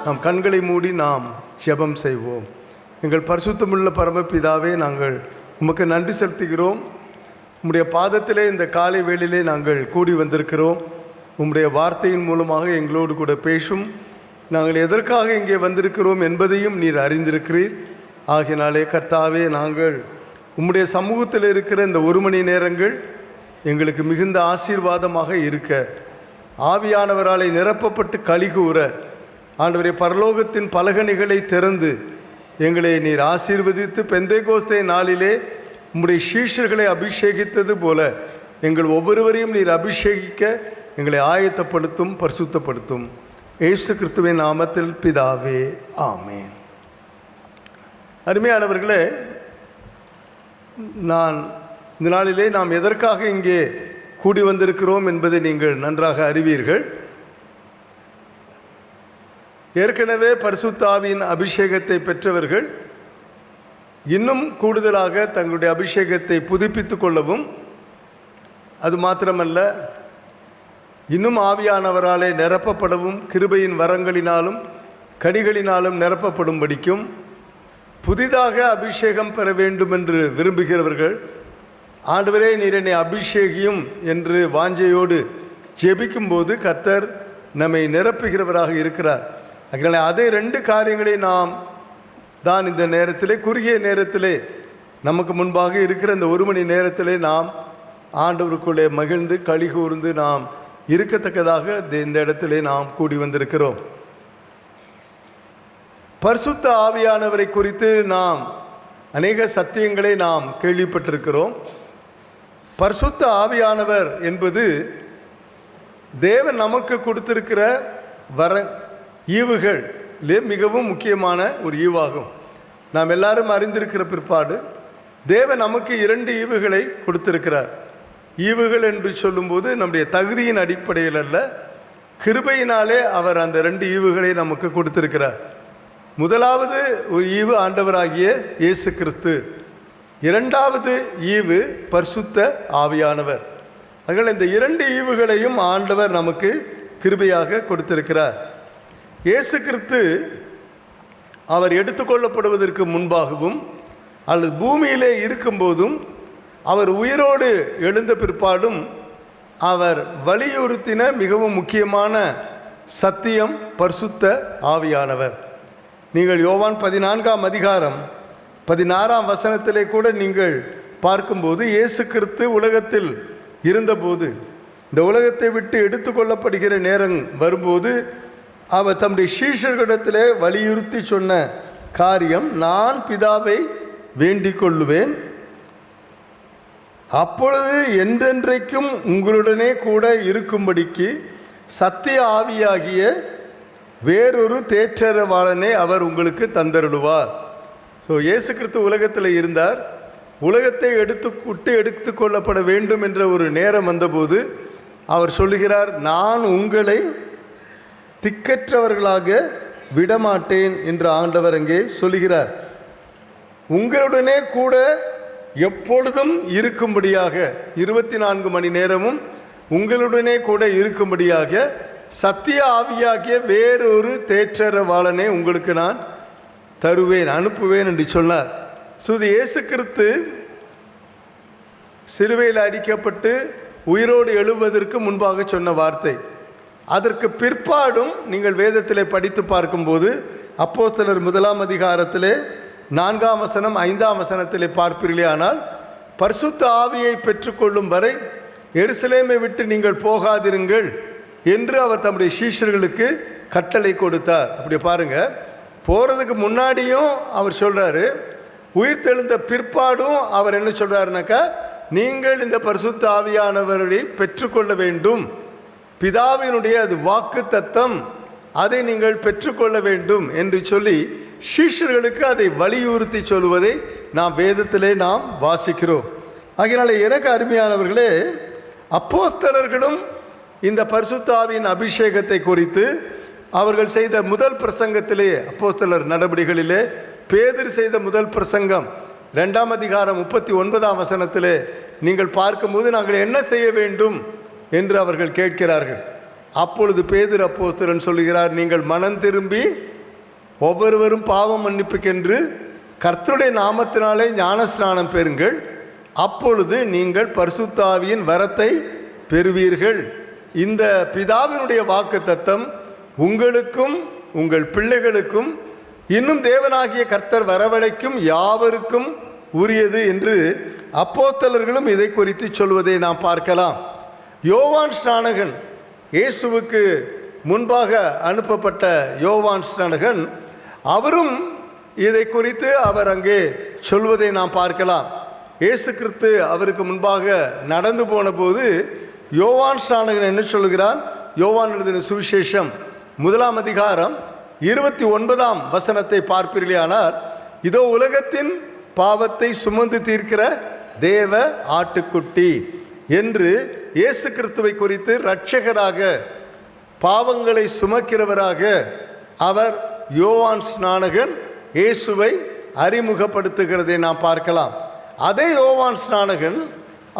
நாம் கண்களை மூடி நாம் ஜெபம் செய்வோம். எங்கள் பரிசுத்தமுள்ள பரமபிதாவே, நாங்கள் உமக்கு நன்றி செலுத்துகிறோம். உம்முடைய பாதத்திலே இந்த காலை வேளையிலே நாங்கள் கூடி வந்திருக்கிறோம். உம்முடைய வார்த்தையின் மூலமாக எங்களோடு கூட பேசும். நாங்கள் எதற்காக இங்கே வந்திருக்கிறோம் என்பதையும் நீர் அறிந்திருக்கிறீர். ஆகினாலே கர்த்தாவே, நாங்கள் உம்முடைய சமூகத்தில் இருக்கிற இந்த 1 மணி நேரங்கள் எங்களுக்கு மிகுந்த ஆசீர்வாதமாக இருக்க, ஆவியானவராலே நிரப்பப்பட்டு கலிகூற, ஆண்டவரே, பரலோகத்தின் பலகணிகளை திறந்து எங்களை நீர் ஆசீர்வதித்து பெந்தேகோஸ்தே நாளிலே உம்முடைய சீஷர்களை அபிஷேகித்தது போல எங்கள் ஒவ்வொருவரையும் நீர் அபிஷேகிக்க எங்களை ஆயத்தப்படுத்தும், பரிசுத்தப்படுத்தும். இயேசு கிறிஸ்துவின் நாமத்தில் பிதாவே, ஆமென். அருமையானவர்களே, இந்த நாளிலே நாம் எதற்காக இங்கே கூடி வந்திருக்கிறோம் என்பதை நீங்கள் நன்றாக அறிவீர்கள். ஏற்கனவே பரிசுத்த ஆவியின் அபிஷேகத்தை பெற்றவர்கள் இன்னும் கூடுதலாக தங்களுடைய அபிஷேகத்தை புதுப்பித்து கொள்ளவும், அது மாத்திரமல்ல, இன்னும் ஆவியானவராலே நிரப்பப்படவும், கிருபையின் வரங்களினாலும் கனிகளினாலும் நிரப்பப்படும்படிக்கும், புதிதாக அபிஷேகம் பெற வேண்டும் என்று விரும்புகிறவர்கள், ஆண்டவரே நீர் என்னை அபிஷேகியும் என்று வாஞ்சையோடு ஜெபிக்கும்போது கர்த்தர் நம்மை நிரப்புகிறவராக இருக்கிறார். அதனால் அதே 2 காரியங்களை நாம் தான் இந்த நேரத்திலே, குறுகிய நேரத்திலே, நமக்கு முன்பாக இருக்கிற இந்த 1 மணி நேரத்திலே நாம் ஆண்டவருக்குள்ளே மகிழ்ந்து களி கூர்ந்து நாம் இருக்கத்தக்கதாக இந்த இடத்திலே நாம் கூடி வந்திருக்கிறோம். பரிசுத்த ஆவியானவரை குறித்து நாம் அநேக சத்தியங்களை நாம் கேள்விப்பட்டிருக்கிறோம். பரிசுத்த ஆவியானவர் என்பது தேவன் நமக்கு கொடுத்திருக்கிற ஈவுகளிலே மிகவும் முக்கியமான ஒரு ஈவாகும். நாம் எல்லாரும் அறிந்திருக்கிற பிற்பாடு தேவன் நமக்கு 2 ஈவுகளை கொடுத்திருக்கிறார். ஈவுகள் என்று சொல்லும்போது நம்முடைய தகுதியின் அடிப்படையில் அல்ல, கிருபையினாலே அவர் அந்த 2 ஈவுகளை நமக்கு கொடுத்திருக்கிறார். முதலாவது ஒரு ஈவு ஆண்டவராகிய இயேசு கிறிஸ்து. 2வது ஈவு பரிசுத்த ஆவியானவர். அதனால் இந்த 2 ஈவுகளையும் ஆண்டவர் நமக்கு கிருபையாக கொடுத்திருக்கிறார். இயேசு கிறிஸ்து அவர் எடுத்துக்கொள்ளப்படுவதற்கு முன்பாகவும் அல்லது பூமியிலே இருக்கும்போதும் அவர் உயிரோடு எழுந்த பிற்பாடும் அவர் வலியுறுத்தின மிகவும் முக்கியமான சத்தியம் பரிசுத்த ஆவியானவர். நீங்கள் யோவான் 14ஆம் அதிகாரம் 16ஆம் வசனத்திலே கூட நீங்கள் பார்க்கும்போது, இயேசு கிறிஸ்து உலகத்தில் இருந்தபோது, இந்த உலகத்தை விட்டு எடுத்துக்கொள்ளப்படுகிற நேரம் வரும்போது அவர் தம்முடைய சீஷர்களிடத்திலே வலியுறுத்தி சொன்ன காரியம், நான் பிதாவை வேண்டிக் கொள்ளுவேன், அப்பொழுது என்றென்றைக்கும் உங்களுடனே கூட இருக்கும்படிக்கு சத்திய ஆவியாகிய வேறொரு தேற்றரவாளனை அவர் உங்களுக்கு தந்தருளுவார். ஸோ இயேசு கிறிஸ்து உலகத்தில் இருந்தார். உலகத்தை எடுத்து கொள்ளப்பட வேண்டும் என்ற ஒரு நேரம் வந்தபோது அவர் சொல்லுகிறார், நான் உங்களை திக்கற்றவர்களாக விடமாட்டேன் என்று ஆண்டவர் அங்கே சொல்லுகிறார். உங்களுடனே கூட எப்பொழுதும் இருக்கும்படியாக, 24 மணி நேரமும் உங்களுடனே கூட இருக்கும்படியாக சத்திய ஆவியாகிய வேறொரு தேற்றரவாளனை உங்களுக்கு நான் தருவேன், அனுப்புவேன் என்று சொன்னார். இயேசு கிறிஸ்து சிலுவையில் அடிக்கப்பட்டு உயிரோடு எழுவதற்கு முன்பாக சொன்ன வார்த்தை. அதற்கு பிற்பாடும் நீங்கள் வேதத்திலே படித்து பார்க்கும்போது அப்போஸ்தலர் 1ஆம் அதிகாரத்திலே 4ஆம் வசனம் 5ஆம் வசனத்திலே பார்ப்பீர்களே, ஆனால் பரிசுத்த ஆவியை பெற்றுக்கொள்ளும் வரை எருசலேமை விட்டு நீங்கள் போகாதிருங்கள் என்று அவர் தம்முடைய சீஷர்களுக்கு கட்டளை கொடுத்தார். அப்படி பாருங்க, போகிறதுக்கு முன்னாடியும் அவர் சொல்கிறாரு, உயிர்த்தெழுந்த பிற்பாடும் அவர் என்ன சொல்கிறாருனாக்கா, நீங்கள் இந்த பரிசுத்த ஆவியானவரை பெற்றுக்கொள்ள வேண்டும், பிதாவினுடைய அது வாக்கு தத்தம், அதை நீங்கள் பெற்றுக்கொள்ள வேண்டும் என்று சொல்லி சீஷர்களுக்கு அதை வலியுறுத்தி சொல்வதை நாம் வேதத்திலே நாம் வாசிக்கிறோம். ஆகையினால எனக்கு அருமையானவர்களே, அப்போஸ்தலர்களும் இந்த பரிசுத்த ஆவியின் அபிஷேகத்தை குறித்து அவர்கள் செய்த முதல் பிரசங்கத்திலே, அப்போஸ்தலர் நடபடிகளிலே பேதுரு செய்த முதல் பிரசங்கம் 2ஆம் அதிகாரம் 39ஆம் வசனத்திலே நீங்கள் பார்க்கும்போது, நாங்கள் என்ன செய்ய வேண்டும் என்று அவர்கள் கேட்கிறார்கள். அப்பொழுது பேதுரு அப்போஸ்தலன் சொல்லுகிறார், நீங்கள் மனம் திரும்பி ஒவ்வொருவரும் பாவம் மன்னிப்புக்கென்று கர்த்தருடைய நாமத்தினாலே ஞானஸ்நானம் பெறுங்கள், அப்பொழுது நீங்கள் பரிசுத்த ஆவியின் வரத்தை பெறுவீர்கள். இந்த பிதாவினுடைய வாக்குத்தத்தம் உங்களுக்கும் உங்கள் பிள்ளைகளுக்கும் இன்னும் தேவனாகிய கர்த்தர் வரவழைக்கும் யாவருக்கும் உரியது என்று அப்போஸ்தலர்களும் இதை குறித்து சொல்வதை நாம் பார்க்கலாம். யோவான் ஸ்நானகன், இயேசுவுக்கு முன்பாக அனுப்பப்பட்ட யோவான் ஸ்நானகன், அவரும் இதை குறித்து அவர் அங்கே சொல்வதை நாம் பார்க்கலாம். இயேசு கிறிஸ்து அவருக்கு முன்பாக நடந்து போன போது யோவான் ஸ்நானகன் என்ன சொல்கிறான்? யோவான் எழுதின சுவிசேஷம் 1 அதிகாரம் 29 வசனத்தை பார்ப்பீர்களானால், இதோ உலகத்தின் பாவத்தை சுமந்து தீர்க்கிற தேவ ஆட்டுக்குட்டி என்று இயேசு கிறிஸ்துவை குறித்து இரட்சகராக, பாவங்களை சுமக்கிறவராக அவர் யோவான் ஸ்நானகன் இயேசுவை அறிமுகப்படுத்துகிறதை நாம் பார்க்கலாம். அதே யோவான் ஸ்நானகன்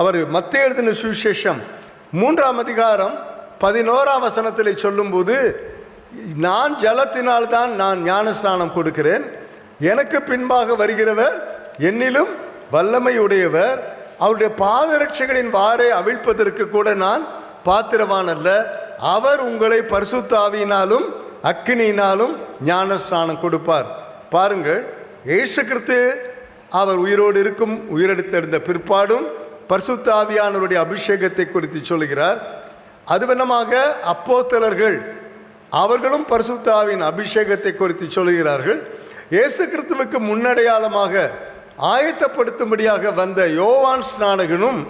அவர் மத்தேயு எழுதின சுவிசேஷம் 3 அதிகாரம் 11 வசனத்தில் சொல்லும்போது, நான் ஜலத்தினால்தான் நான் ஞானஸ்நானம் கொடுக்கிறேன், எனக்கு பின்பாக வருகிறவர் என்னிலும் வல்லமையுடையவர், அவருடைய பாதரட்சைகளின் வாரை அவிழ்ப்பதற்கு கூட நான் பாத்திரவான் அல்ல, அவர் உங்களை பரிசுத்த ஆவியினாலும் அக்கினியினாலும் ஞானஸ்நானம் கொடுப்பார். பாருங்கள், இயேசு கிறிஸ்து அவர் உயிரோடு இருக்கும், உயிரெடுத்தெடுத்த பிற்பாடும் பரிசுத்த ஆவியானவருடைய அபிஷேகத்தை குறித்து சொல்கிறார். அதுவண்ணமாக அப்போஸ்தலர்கள் அவர்களும் பரிசுத்த ஆவியின் அபிஷேகத்தை குறித்து சொல்கிறார்கள். இயேசு கிறிஸ்துவுக்கு முன்னடையாளமாக ஆயத்தப்படுத்தும்படியாக வந்த யோவான் ஸ்நானகனும்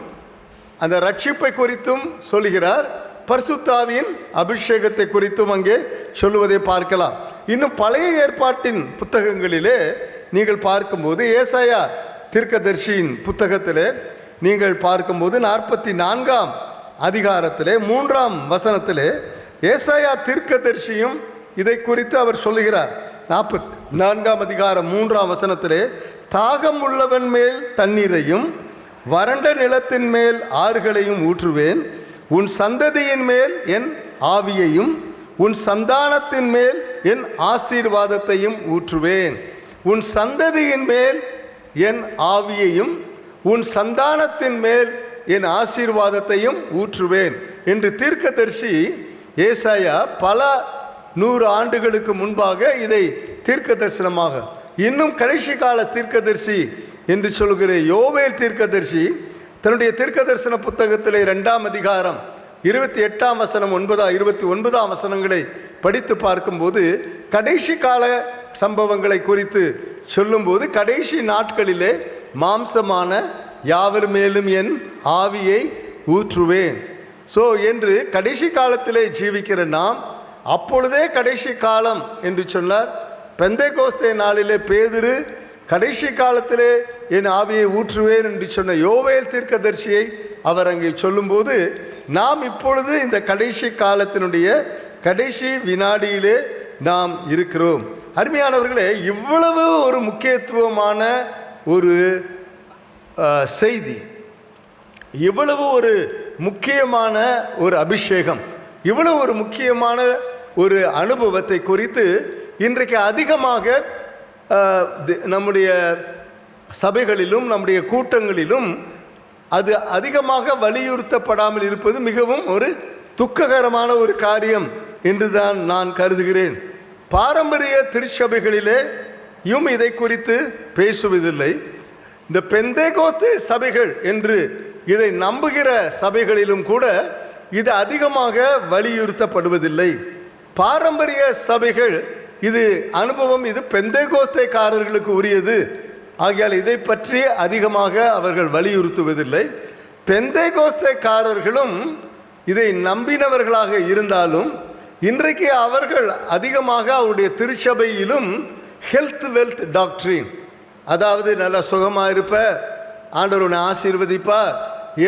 அந்த ரட்சிப்பை குறித்தும் சொல்கிறார், பரிசுத்த ஆவியின் அபிஷேகத்தை குறித்தும் அங்கே சொல்லுவதை பார்க்கலாம். இன்னும் பழைய ஏற்பாட்டின் புத்தகங்களிலே நீங்கள் பார்க்கும்போது, ஏசாயா தீர்க்கதரிசியின் புத்தகத்திலே நீங்கள் பார்க்கும்போது 44 அதிகாரத்திலே 3 வசனத்திலே ஏசாயா தீர்க்கதரிசியும் இதை குறித்து அவர் சொல்லுகிறார். 44 அதிகாரம் 3 வசனத்திலே, தாகம் உள்ளவன் மேல் தண்ணீரையும் வறண்ட நிலத்தின் மேல் ஆறுகளையும் ஊற்றுவேன், உன் சந்ததியின் மேல் என் ஆவியையும் உன் சந்தானத்தின் மேல் என் ஆசீர்வாதத்தையும் ஊற்றுவேன். உன் சந்ததியின் மேல் என் ஆவியையும் உன் சந்தானத்தின் மேல் என் ஆசீர்வாதத்தையும் ஊற்றுவேன் என்று தீர்க்கதரிசி ஏசாயா பல 100 ஆண்டுகளுக்கு முன்பாக இதை தீர்க்க தரிசனமாக, இன்னும் கடைசி கால தீர்க்கதரிசி என்று சொல்கிற யோவேல் தீர்க்கதரிசி தன்னுடைய தீர்க்க தரிசன புத்தகத்திலே 2 அதிகாரம் 28 வசனம் 29 வசனங்களை படித்து பார்க்கும்போது கடைசி கால சம்பவங்களை குறித்து சொல்லும்போது, கடைசி நாட்களிலே மாம்சமான யாவர் மேலும் என் ஆவியை ஊற்றுவேன் என்று கடைசி காலத்திலே ஜீவிக்கிற நாம் அப்பொழுதே கடைசி காலம் என்று சொன்னார். பெந்தேகோஸ்தே நாளிலே பேதுரு கடைசி காலத்திலே என் ஆவியை ஊற்றுவேன் என்று சொன்ன யோவேல் தீர்க்கதரிசியை அவர் அங்கே சொல்லும்போது, நாம் இப்பொழுது இந்த கடைசி காலத்தினுடைய கடைசி வினாடியிலே நாம் இருக்கிறோம். அருமையானவர்களே, இவ்வளவு ஒரு முக்கியத்துவமான ஒரு செய்தி, இவ்வளவு ஒரு முக்கியமான ஒரு அபிஷேகம், இவ்வளவு ஒரு முக்கியமான ஒரு அனுபவத்தை குறித்து இன்றைக்கு அதிகமாக நம்முடைய சபைகளிலும் நம்முடைய கூட்டங்களிலும் அது அதிகமாக வலியுறுத்தப்படாமல் இருப்பது மிகவும் ஒரு துக்ககரமான ஒரு காரியம் என்று தான் நான் கருதுகிறேன். பாரம்பரிய திருச்சபைகளிலே இதை குறித்து பேசுவதில்லை. இந்த பெந்தேகோஸ்தே சபைகள் என்று இதை நம்புகிற சபைகளிலும் கூட இது அதிகமாக வலியுறுத்தப்படுவதில்லை. பாரம்பரிய சபைகள் இது அனுபவம், இது பெந்தேகோஸ்தேக்காரர்களுக்கு உரியது, ஆகையால் இதை பற்றி அதிகமாக அவர்கள் வலியுறுத்துவதில்லை. பெந்தேகோஸ்தேக்காரர்களும் இதை நம்பினவர்களாக இருந்தாலும் இன்றைக்கு அவர்கள் அதிகமாக அவருடைய திருச்சபையிலும் ஹெல்த் வெல்த் டாக்ட்ரின், அதாவது நல்ல சுகமாக இருப்ப, ஆண்டவர் உன்னை ஆசீர்வதிப்பார்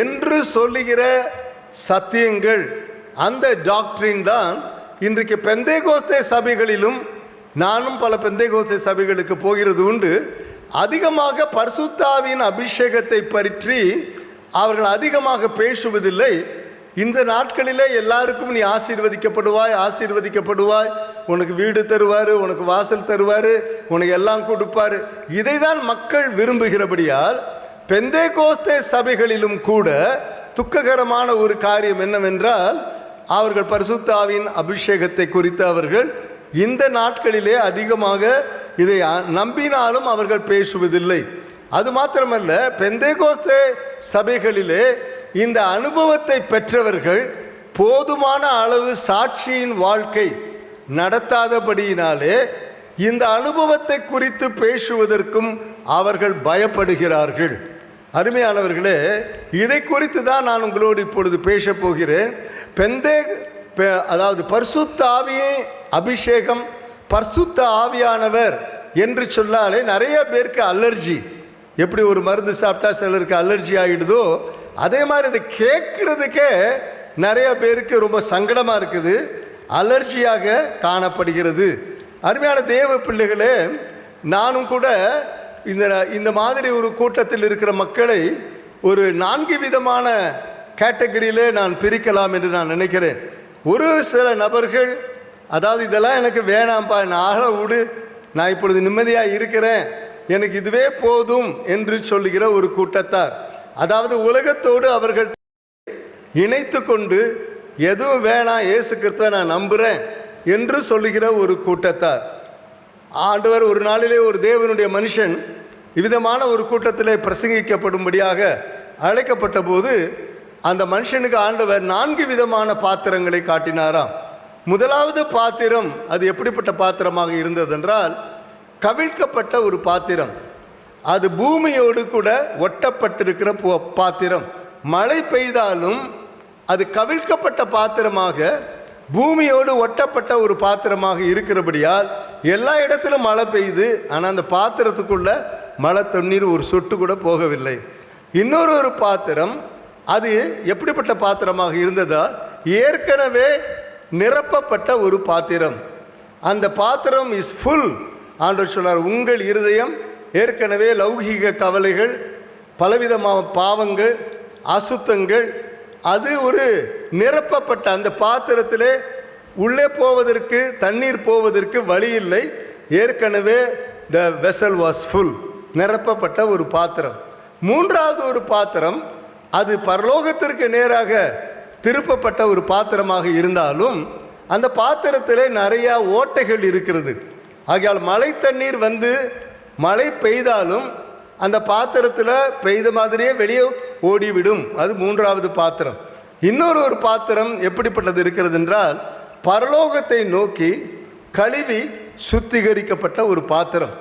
என்று சொல்லுகிற சத்தியங்கள், அந்த டாக்ட்ரின் தான் இன்றைக்கு பெந்தேகோஸ்தே சபைகளிலும், நானும் பல பெந்தேகோஸ்தே சபைகளுக்கு போகிறது உண்டு, அதிகமாக பரிசுத்த ஆவியின் அபிஷேகத்தை பற்றி அவர்கள் அதிகமாக பேசுவதில்லை. இந்த நாட்களிலே எல்லாருக்கும் நீ ஆசீர்வதிக்கப்படுவாய், ஆசீர்வதிக்கப்படுவாய், உனக்கு வீடு தருவார், உனக்கு வாசல் தருவார், உனக்கு எல்லாம் கொடுப்பார். இதை தான் மக்கள் விரும்புகிறபடியால் பெந்தேகோஸ்தே சபைகளிலும் கூட துக்ககரமான ஒரு காரியம் என்னவென்றால், அவர்கள் பரிசுத்த ஆவியின் அபிஷேகத்தை குறித்து அவர்கள் இந்த நாட்களிலே அதிகமாக இதை நம்பினாலும் அவர்கள் பேசுவதில்லை. அது மாத்திரமல்ல, பெந்தேகோஸ்தே சபைகளிலே இந்த அனுபவத்தை பெற்றவர்கள் போதுமான அளவு சாட்சியின் வாழ்க்கை நடத்தாதபடியினாலே இந்த அனுபவத்தை குறித்து பேசுவதற்கும் அவர்கள் பயப்படுகிறார்கள். அருமையானவர்களே, இதை குறித்து தான் நான் உங்களோடு இப்பொழுது பேச போகிறேன். அதாவது பரிசுத்த ஆவியின் அபிஷேகம், பரிசுத்த ஆவியானவர் என்று சொன்னாலே நிறைய பேருக்கு அலர்ஜி. எப்படி ஒரு மருந்து சாப்பிட்டா சிலருக்கு அலர்ஜி ஆகிடுதோ, அதே மாதிரி இதை கேட்குறதுக்கே நிறைய பேருக்கு ரொம்ப சங்கடமாக இருக்குது, அலர்ஜியாக காணப்படுகிறது. அருமையான தேவ பிள்ளைகளே, நானும் கூட இந்த மாதிரி ஒரு கூட்டத்தில் இருக்கிற மக்களை ஒரு 4 விதமான கேட்டகரியிலே நான் பிரிக்கலாம் என்று நான் நினைக்கிறேன். ஒரு சில நபர்கள், அதாவது இதெல்லாம் எனக்கு வேணாம்ப்பா, நான் விடு, நான் இப்பொழுது நிம்மதியாக இருக்கிறேன், எனக்கு இதுவே போதும் என்று சொல்லுகிற ஒரு கூட்டத்தார். அதாவது உலகத்தோடு அவர்கள் இணைத்து கொண்டு எதுவும் வேணாம், இயேசு கிறிஸ்துவை நான் நம்புகிறேன் என்று சொல்லுகிற ஒரு கூட்டத்தார். ஆண்டவர் ஒரு நாளிலே ஒரு தேவனுடைய மனுஷன் இவ்விதமான ஒரு கூட்டத்திலே பிரசங்கிக்கப்படும்படியாக அழைக்கப்பட்ட போது அந்த மனுஷனுக்கு ஆண்டவர் 4 விதமான பாத்திரங்களை காட்டினாராம். முதலாவது பாத்திரம் அது எப்படிப்பட்ட பாத்திரமாக இருந்ததென்றால், கவிழ்க்கப்பட்ட ஒரு பாத்திரம். அது பூமியோடு கூட ஒட்டப்பட்டிருக்கிற பாத்திரம். மழை பெய்தாலும் அது கவிழ்க்கப்பட்ட பாத்திரமாக, பூமியோடு ஒட்டப்பட்ட ஒரு பாத்திரமாக இருக்கிறபடியால் எல்லா இடத்திலும் மழை பெய்யுது, ஆனால் அந்த பாத்திரத்துக்குள்ள மழை தண்ணீர் ஒரு சொட்டு கூட போகவில்லை. இன்னொரு பாத்திரம், அது எப்படிப்பட்ட பாத்திரமாக இருந்ததா, ஏற்கனவே நிரப்பப்பட்ட ஒரு பாத்திரம். அந்த பாத்திரம் இஸ் ஃபுல். ஆண்டவர் சொன்னார், உங்கள் இருதயம் ஏற்கனவே லௌகீக கவலைகள், பலவிதமான பாவங்கள், அசுத்தங்கள், அது ஒரு நிரப்பப்பட்ட அந்த பாத்திரத்திலே உள்ளே போவதற்கு, தண்ணீர் போவதற்கு வழி இல்லை. ஏற்கனவே த வெசல் வாஸ் ஃபுல், நிரப்பப்பட்ட ஒரு பாத்திரம். மூன்றாவது ஒரு பாத்திரம், அது பரலோகத்திற்கு நேராக திருப்பப்பட்ட ஒரு பாத்திரமாக இருந்தாலும் அந்த பாத்திரத்திலே நிறைய ஓட்டைகள் இருக்கிறது. ஆகையால் மழை தண்ணீர் வந்து மழை பெய்தாலும் அந்த பாத்திரத்தில் பெய்த மாதிரியே வெளியே ஓடிவிடும். அது மூன்றாவது பாத்திரம். இன்னொரு பாத்திரம் எப்படிப்பட்டது இருக்கிறது என்றால், பரலோகத்தை நோக்கி கழுவி சுத்திகரிக்கப்பட்ட ஒரு பாத்திரம்.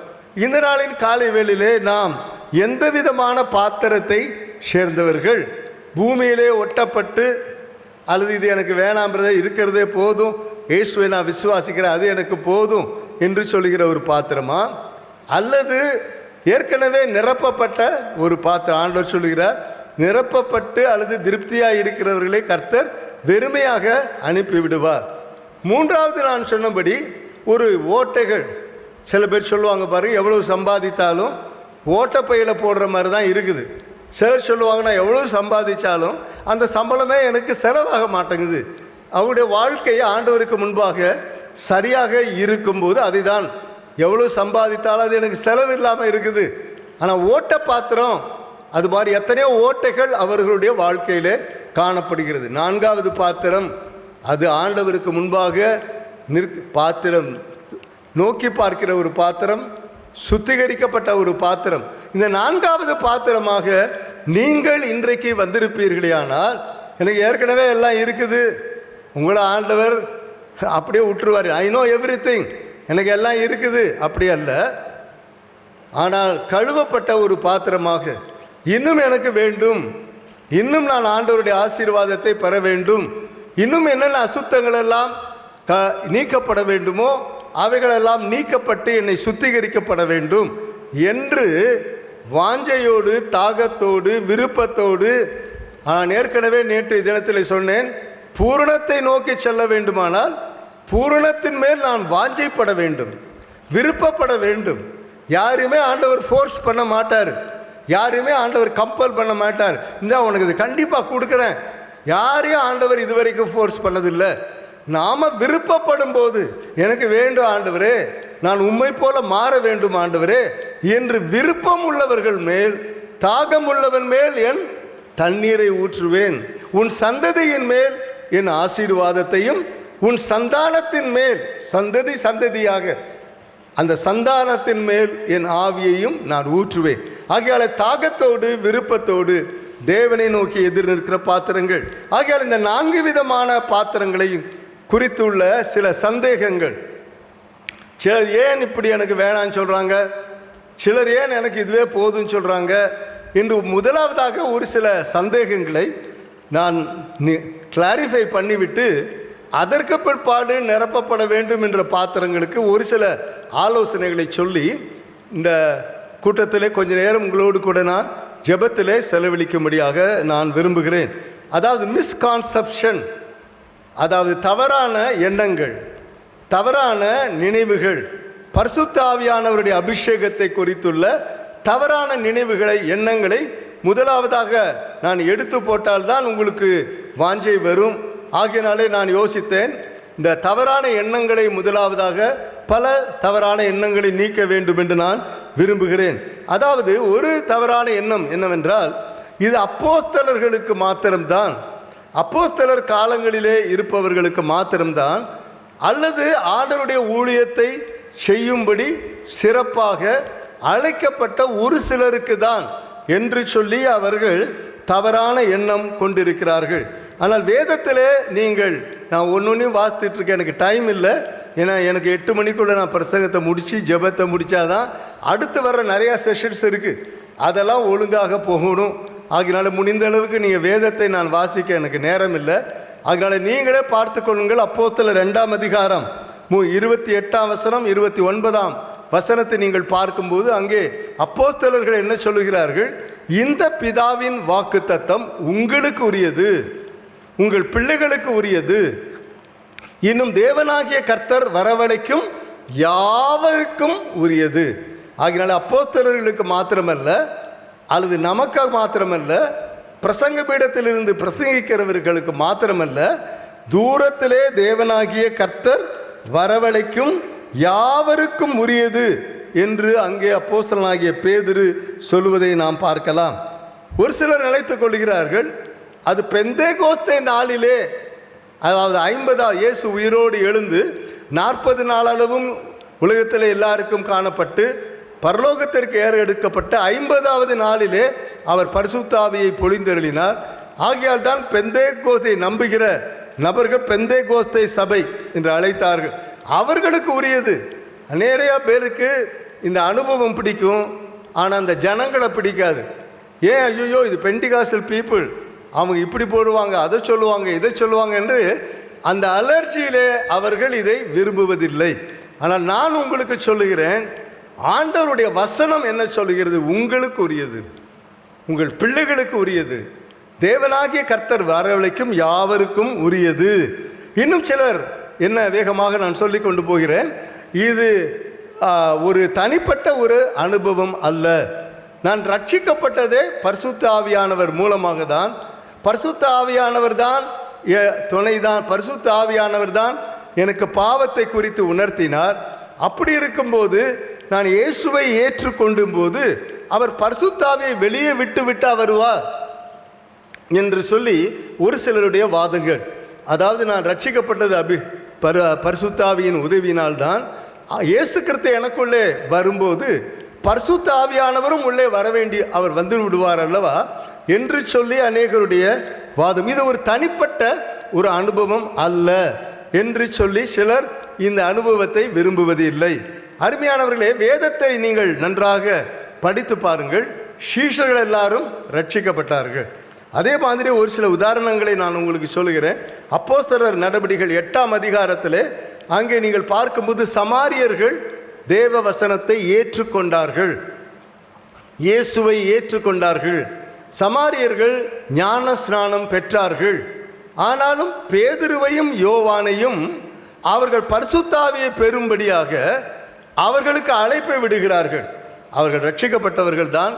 இந்த நாளின் காலை வேளையிலே நாம் எந்த விதமான பாத்திரத்தை சேர்ந்தவர்கள்? பூமியிலே ஒட்டப்பட்டு, அல்லது இது எனக்கு வேணாம்ன்றதே, இருக்கிறதே போதும், இயேசுவை நான் விசுவாசிக்கிறேன், அது எனக்கு போதும் என்று சொல்லுகிற ஒரு பாத்திரமா? அல்லது ஏற்கனவே நிரப்பப்பட்ட ஒரு பாத்திரம்? ஆண்டவர் சொல்லுகிறார், நிரப்பப்பட்டு அல்லது திருப்தியாக இருக்கிறவர்களை கர்த்தர் வெறுமையாக அனுப்பிவிடுவார். மூன்றாவது நான் சொன்னபடி ஒரு ஓட்டைகள். சில பேர் சொல்லுவாங்க பாருங்க, எவ்வளவு சம்பாதித்தாலும் ஓட்டப்பையில் போடுற மாதிரி தான் இருக்குது. சிலர் சொல்லுவாங்க, நான் எவ்வளவு சம்பாதிச்சாலும் அந்த சம்பளமே எனக்கு செலவாக மாட்டேங்குது. அவருடைய வாழ்க்கையை ஆண்டவருக்கு முன்பாக சரியாக இருக்கும்போது அதை தான், எவ்வளோ சம்பாதித்தாலும் அது எனக்கு செலவு இல்லாமல் இருக்குது. ஆனால் ஓட்ட பாத்திரம், அது மாதிரி எத்தனையோ ஓட்டைகள் அவர்களுடைய வாழ்க்கையில் காணப்படுகிறது. நான்காவது பாத்திரம், அது ஆண்டவருக்கு முன்பாக பாத்திரம், நோக்கி பார்க்கிற ஒரு பாத்திரம், சுத்திகரிக்கப்பட்ட ஒரு பாத்திரம். இந்த நான்காவது பாத்திரமாக நீங்கள் இன்றைக்கு வந்திருப்பீர்களேயானால், எனக்கு ஏற்கனவே எல்லாம் இருக்குது, உங்களை ஆண்டவர் அப்படியே விட்டுருவார், ஐ நோ எவ்ரிதிங், எனக்கு எல்லாம் இருக்குது, அப்படி அல்ல. ஆனால் கழுவப்பட்ட ஒரு பாத்திரமாக, இன்னும் எனக்கு வேண்டும், இன்னும் நான் ஆண்டவருடைய ஆசீர்வாதத்தை பெற வேண்டும், இன்னும் என்னென்ன அசுத்தங்கள் எல்லாம் நீக்கப்பட வேண்டுமோ அவைகளெல்லாம் நீக்கப்பட்டு என்னை சுத்திகரிக்கப்பட வேண்டும் என்று வாஞ்சையோடு, தாகத்தோடு, விருப்பத்தோடு, நான் ஏற்கனவே நேற்று தினத்தில் சொன்னேன், பூரணத்தை நோக்கி செல்ல வேண்டுமானால் பூரணத்தின் மேல் நான் வாஞ்சைப்பட வேண்டும், விருப்பப்பட வேண்டும். யாருமே ஆண்டவர் ஃபோர்ஸ் பண்ண மாட்டார், யாருமே ஆண்டவர் கம்பல் பண்ண மாட்டார். இந்த உனக்கு இது கண்டிப்பாக கொடுக்குறேன், யாரையும் ஆண்டவர் இதுவரைக்கும் ஃபோர்ஸ் பண்ணதில்லை. நாம விருப்பப்படும் போது எனக்கு வேண்டும் ஆண்டவரே, நான் உம்மை போல மாற வேண்டும் ஆண்டவரே என்று விருப்பம் உள்ளவர்கள் மேல், தாகம் உள்ளவன் மேல் என் தண்ணீரை ஊற்றுவேன். உன் சந்ததியின் மேல் என் ஆசீர்வாதத்தையும், உன் சந்தானத்தின் மேல், சந்ததி சந்ததியாக அந்த சந்தானத்தின் மேல் என் ஆவியையும் நான் ஊற்றுவேன். ஆகையால தாகத்தோடு விருப்பத்தோடு தேவனை நோக்கி எதிர் நிற்கிற பாத்திரங்கள். ஆகையால் இந்த 4 விதமான பாத்திரங்களை குறித்துள்ள சில சந்தேகங்கள். சிலர் ஏன் இப்படி எனக்கு வேணான்னு சொல்கிறாங்க, சிலர் ஏன் எனக்கு இதுவே போதும்னு சொல்கிறாங்க என்று முதலாவதாக ஒரு சில சந்தேகங்களை நான் கிளாரிஃபை பண்ணிவிட்டு அதற்கு பிற்பாடு நிரப்பப்பட வேண்டும் என்ற பாத்திரங்களுக்கு ஒரு சில ஆலோசனைகளை சொல்லி இந்த கூட்டத்திலே கொஞ்ச நேரம் உங்களோடு கூட நான் ஜெபத்திலே செலவழிக்கும்படியாக நான் விரும்புகிறேன். அதாவது மிஸ்கான்செப்ஷன், அதாவது தவறான எண்ணங்கள், தவறான நினைவுகள், பரிசுத்த ஆவியானவருடைய அபிஷேகத்தை குறித்துள்ள தவறான நினைவுகளை, எண்ணங்களை முதலாவதாக நான் எடுத்து போட்டால்தான் உங்களுக்கு வாஞ்சை வரும். ஆகையினாலே நான் யோசித்தேன், இந்த தவறான எண்ணங்களை முதலாவதாக பல தவறான எண்ணங்களை நீக்க வேண்டும் என்று நான் விரும்புகிறேன். அதாவது ஒரு தவறான எண்ணம் என்னவென்றால், இது அப்போஸ்தலர்களுக்கு மாத்திரம்தான், அப்போஸ்தலர் காலங்களிலே இருப்பவர்களுக்கு மாத்திரம்தான், அல்லது ஆண்டவருடைய ஊழியத்தை செய்யும்படி சிறப்பாக அழைக்கப்பட்ட ஒரு சிலருக்கு தான் என்று சொல்லி அவர்கள் தவறான எண்ணம் கொண்டிருக்கிறார்கள். ஆனால் வேதத்திலே நீங்கள், நான் ஒன்றையும் வாசித்துட்டு இருக்கேன், எனக்கு டைம் இல்லை, ஏன்னா எனக்கு 8 மணிக்குள்ளே நான் பிரசங்கத்தை முடித்து ஜெபத்தை முடித்தாதான் அடுத்து வர்ற நிறையா செஷன்ஸ் இருக்குது, அதெல்லாம் ஒழுங்காக போகணும். ஆகினால முடிந்த அளவுக்கு நீங்கள் வேதத்தை நான் வாசிக்க எனக்கு நேரம் இல்லை. அதனால் நீங்களே பார்த்து கொள்ளுங்கள். அப்போஸ்தலர் 2ஆம் அதிகாரம் 28ஆம் வசனம் 29ஆம் வசனத்தை நீங்கள் பார்க்கும்போது அங்கே அப்போஸ்தலர்கள் என்ன சொல்லுகிறார்கள், இந்த பிதாவின் வாக்குத்தத்தம் உங்களுக்கு உரியது, உங்கள் பிள்ளைகளுக்கு உரியது, இன்னும் தேவனாகிய கர்த்தர் வரவழைக்கும் யாவருக்கும் உரியது. ஆகினால அப்போஸ்தலர்களுக்கு மாத்திரமல்ல, அல்லது நமக்காக மாத்திரமல்ல, பிரசங்க பீடத்திலிருந்து பிரசங்கிக்கிறவர்களுக்கு மாத்திரமல்ல, தூரத்திலே தேவனாகிய கர்த்தர் வரவழைக்கும் யாவருக்கும் உரியது என்று அங்கே அப்போஸ்தலனாகிய பேதுரு சொல்லுவதை நாம் பார்க்கலாம். ஒரு சிலர் நினைத்துக் கொள்கிறார்கள், அது பெந்தேகோஸ்தே நாளிலே, அதாவது 50 இயேசு உயிரோடு எழுந்து 40 நாளளவும் உலகத்தில் எல்லாருக்கும் காணப்பட்டு பரலோகத்திற்கு ஏற எடுக்கப்பட்ட 50வது நாளிலே அவர் பரிசுத்த ஆவியை பொழிந்தருளினார். ஆகையால் தான் பெந்தேகோஸ்தை நம்புகிற நபர்கள் பெந்தேகோஸ்தை சபை என்று அழைத்தார்கள். அவர்களுக்கு உரியது. நிறைய பேருக்கு இந்த அனுபவம் பிடிக்கும், ஆனால் அந்த ஜனங்களை பிடிக்காது. ஏன், ஐயோ இது பெண்டிகாஸ்டல் பீப்புள், அவங்க இப்படி போடுவாங்க, அதை சொல்லுவாங்க, இதை சொல்லுவாங்க என்று அந்த அலர்ஜியிலே அவர்கள் இதை விரும்புவதில்லை. ஆனால் நான் உங்களுக்கு சொல்லுகிறேன், ஆண்டவருடைய வசனம் என்ன சொல்லுகிறது, உங்களுக்கு உரியது, உங்கள் பிள்ளைகளுக்கு உரியது, தேவனாகிய கர்த்தர் வரவழைக்கும் யாவருக்கும் உரியது. இன்னும் சிலர் என்ன, வேகமாக நான் சொல்லி கொண்டு போகிறேன், இது ஒரு தனிப்பட்ட ஒரு அனுபவம் அல்ல, நான் ரட்சிக்கப்பட்டதே பரிசுத்த ஆவியானவர் மூலமாக தான், பரிசுத்த ஆவியானவர் தான் துணைதான், பரிசுத்த ஆவியானவர் தான் எனக்கு பாவத்தை குறித்து உணர்த்தினார். அப்படி இருக்கும்போது நான் இயேசுவை ஏற்றுக்கொண்டும் போது அவர் பரிசுத்த ஆவியை வெளியே விட்டு வருவார் என்று சொல்லி ஒரு சிலருடைய வாதங்கள். அதாவது நான் ரட்சிக்கப்பட்டது பரிசுத்த ஆவியின் உதவியினால்தான், இயேசு கிறிஸ்து எனக்குள்ளே வரும்போது பரிசுத்த ஆவியானவரும் உள்ளே வர வேண்டி அவர் வந்து விடுவார் அல்லவா என்று சொல்லி அநேகருடைய வாதம். இது ஒரு தனிப்பட்ட ஒரு அனுபவம் அல்ல என்று சொல்லி சிலர் இந்த அனுபவத்தை விரும்புவது இல்லை. அருமையானவர்களே, வேதத்தை நீங்கள் நன்றாக படித்து பாருங்கள். சீஷர்கள் எல்லாரும் ரட்சிக்கப்பட்டார்கள். அதே மாதிரி ஒரு சில உதாரணங்களை நான் உங்களுக்கு சொல்லுகிறேன். அப்போஸ்தலர் நடபடிகள் 8ஆம் அதிகாரத்திலே அங்கே நீங்கள் பார்க்கும்போது சமாரியர்கள் தேவ வசனத்தை ஏற்றுக்கொண்டார்கள், இயேசுவை ஏற்றுக்கொண்டார்கள். சமாரியர்கள் ஞான ஸ்நானம் பெற்றார்கள். ஆனாலும் பேதுருவையும் யோவானையும் அவர்கள் பரிசுத்த ஆவியை பெறும்படியாக அவர்களுக்கு அழைப்பை விடுகிறார்கள். அவர்கள் ரட்சிக்கப்பட்டவர்கள் தான்,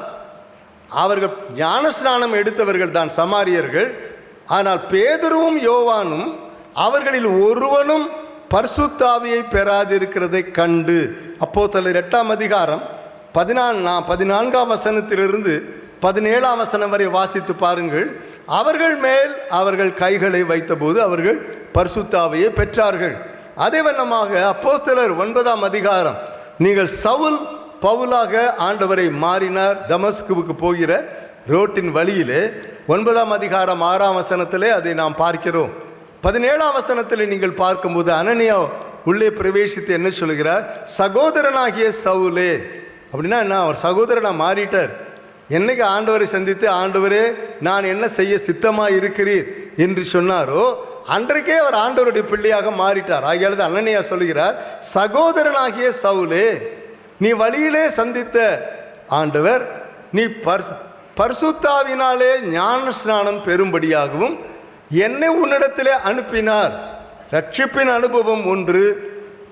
அவர்கள் ஞான ஸ்நானம் எடுத்தவர்கள் தான் சமாரியர்கள். ஆனால் பேதுருவும் யோவானும் அவர்களில் ஒருவனும் பரிசுத்த ஆவியை பெறாதிருக்கிறதை கண்டு. அப்போஸ்தலர் 8ஆம் அதிகாரம் 14ஆம் வசனத்திலிருந்து 17ஆம் வசனம் வரை வாசித்து பாருங்கள். அவர்கள் மேல் அவர்கள் கைகளை வைத்தபோது அவர்கள் பரிசுத்த ஆவியை பெற்றார்கள். அதே வண்ணமாக அப்போஸ்தலர் 9ஆம் அதிகாரம், நீங்கள் சவுல் பவுலாக ஆண்டவரை மாறினார். தமஸ்குவுக்கு போகிற ரோட்டின் வழியிலே 9ஆம் அதிகாரம் 6ஆம் வசனத்திலே அதை நாம் பார்க்கிறோம். 17ஆம் வசனத்தில் நீங்கள் பார்க்கும்போது அனனியா உள்ளே பிரவேசித்து என்ன சொல்கிறார்? சகோதரனாகிய சவுலே. அப்படின்னா என்ன? அவர் சகோதரனாக மாறிட்டார். என்னைக்கு ஆண்டவரை சந்தித்து ஆண்டவரே நான் என்ன செய்ய சித்தமாக இருக்கிறீர் என்று சொன்னாரோ அன்றைக்கே அவர் ஆண்டவருடைய பிள்ளையாக மாறிட்டார். ஆகியால் அனனியா சொல்கிறார், சகோதரனாகிய சவுலே, நீ வழியிலே சந்தித்த ஆண்டவர் நீ பரிசுத்தாவினாலே ஞான ஸ்நானம் பெறும்படியாகவும் என்னை உன்னிடத்திலே அனுப்பினார். ரட்சிப்பின் அனுபவம் ஒன்று,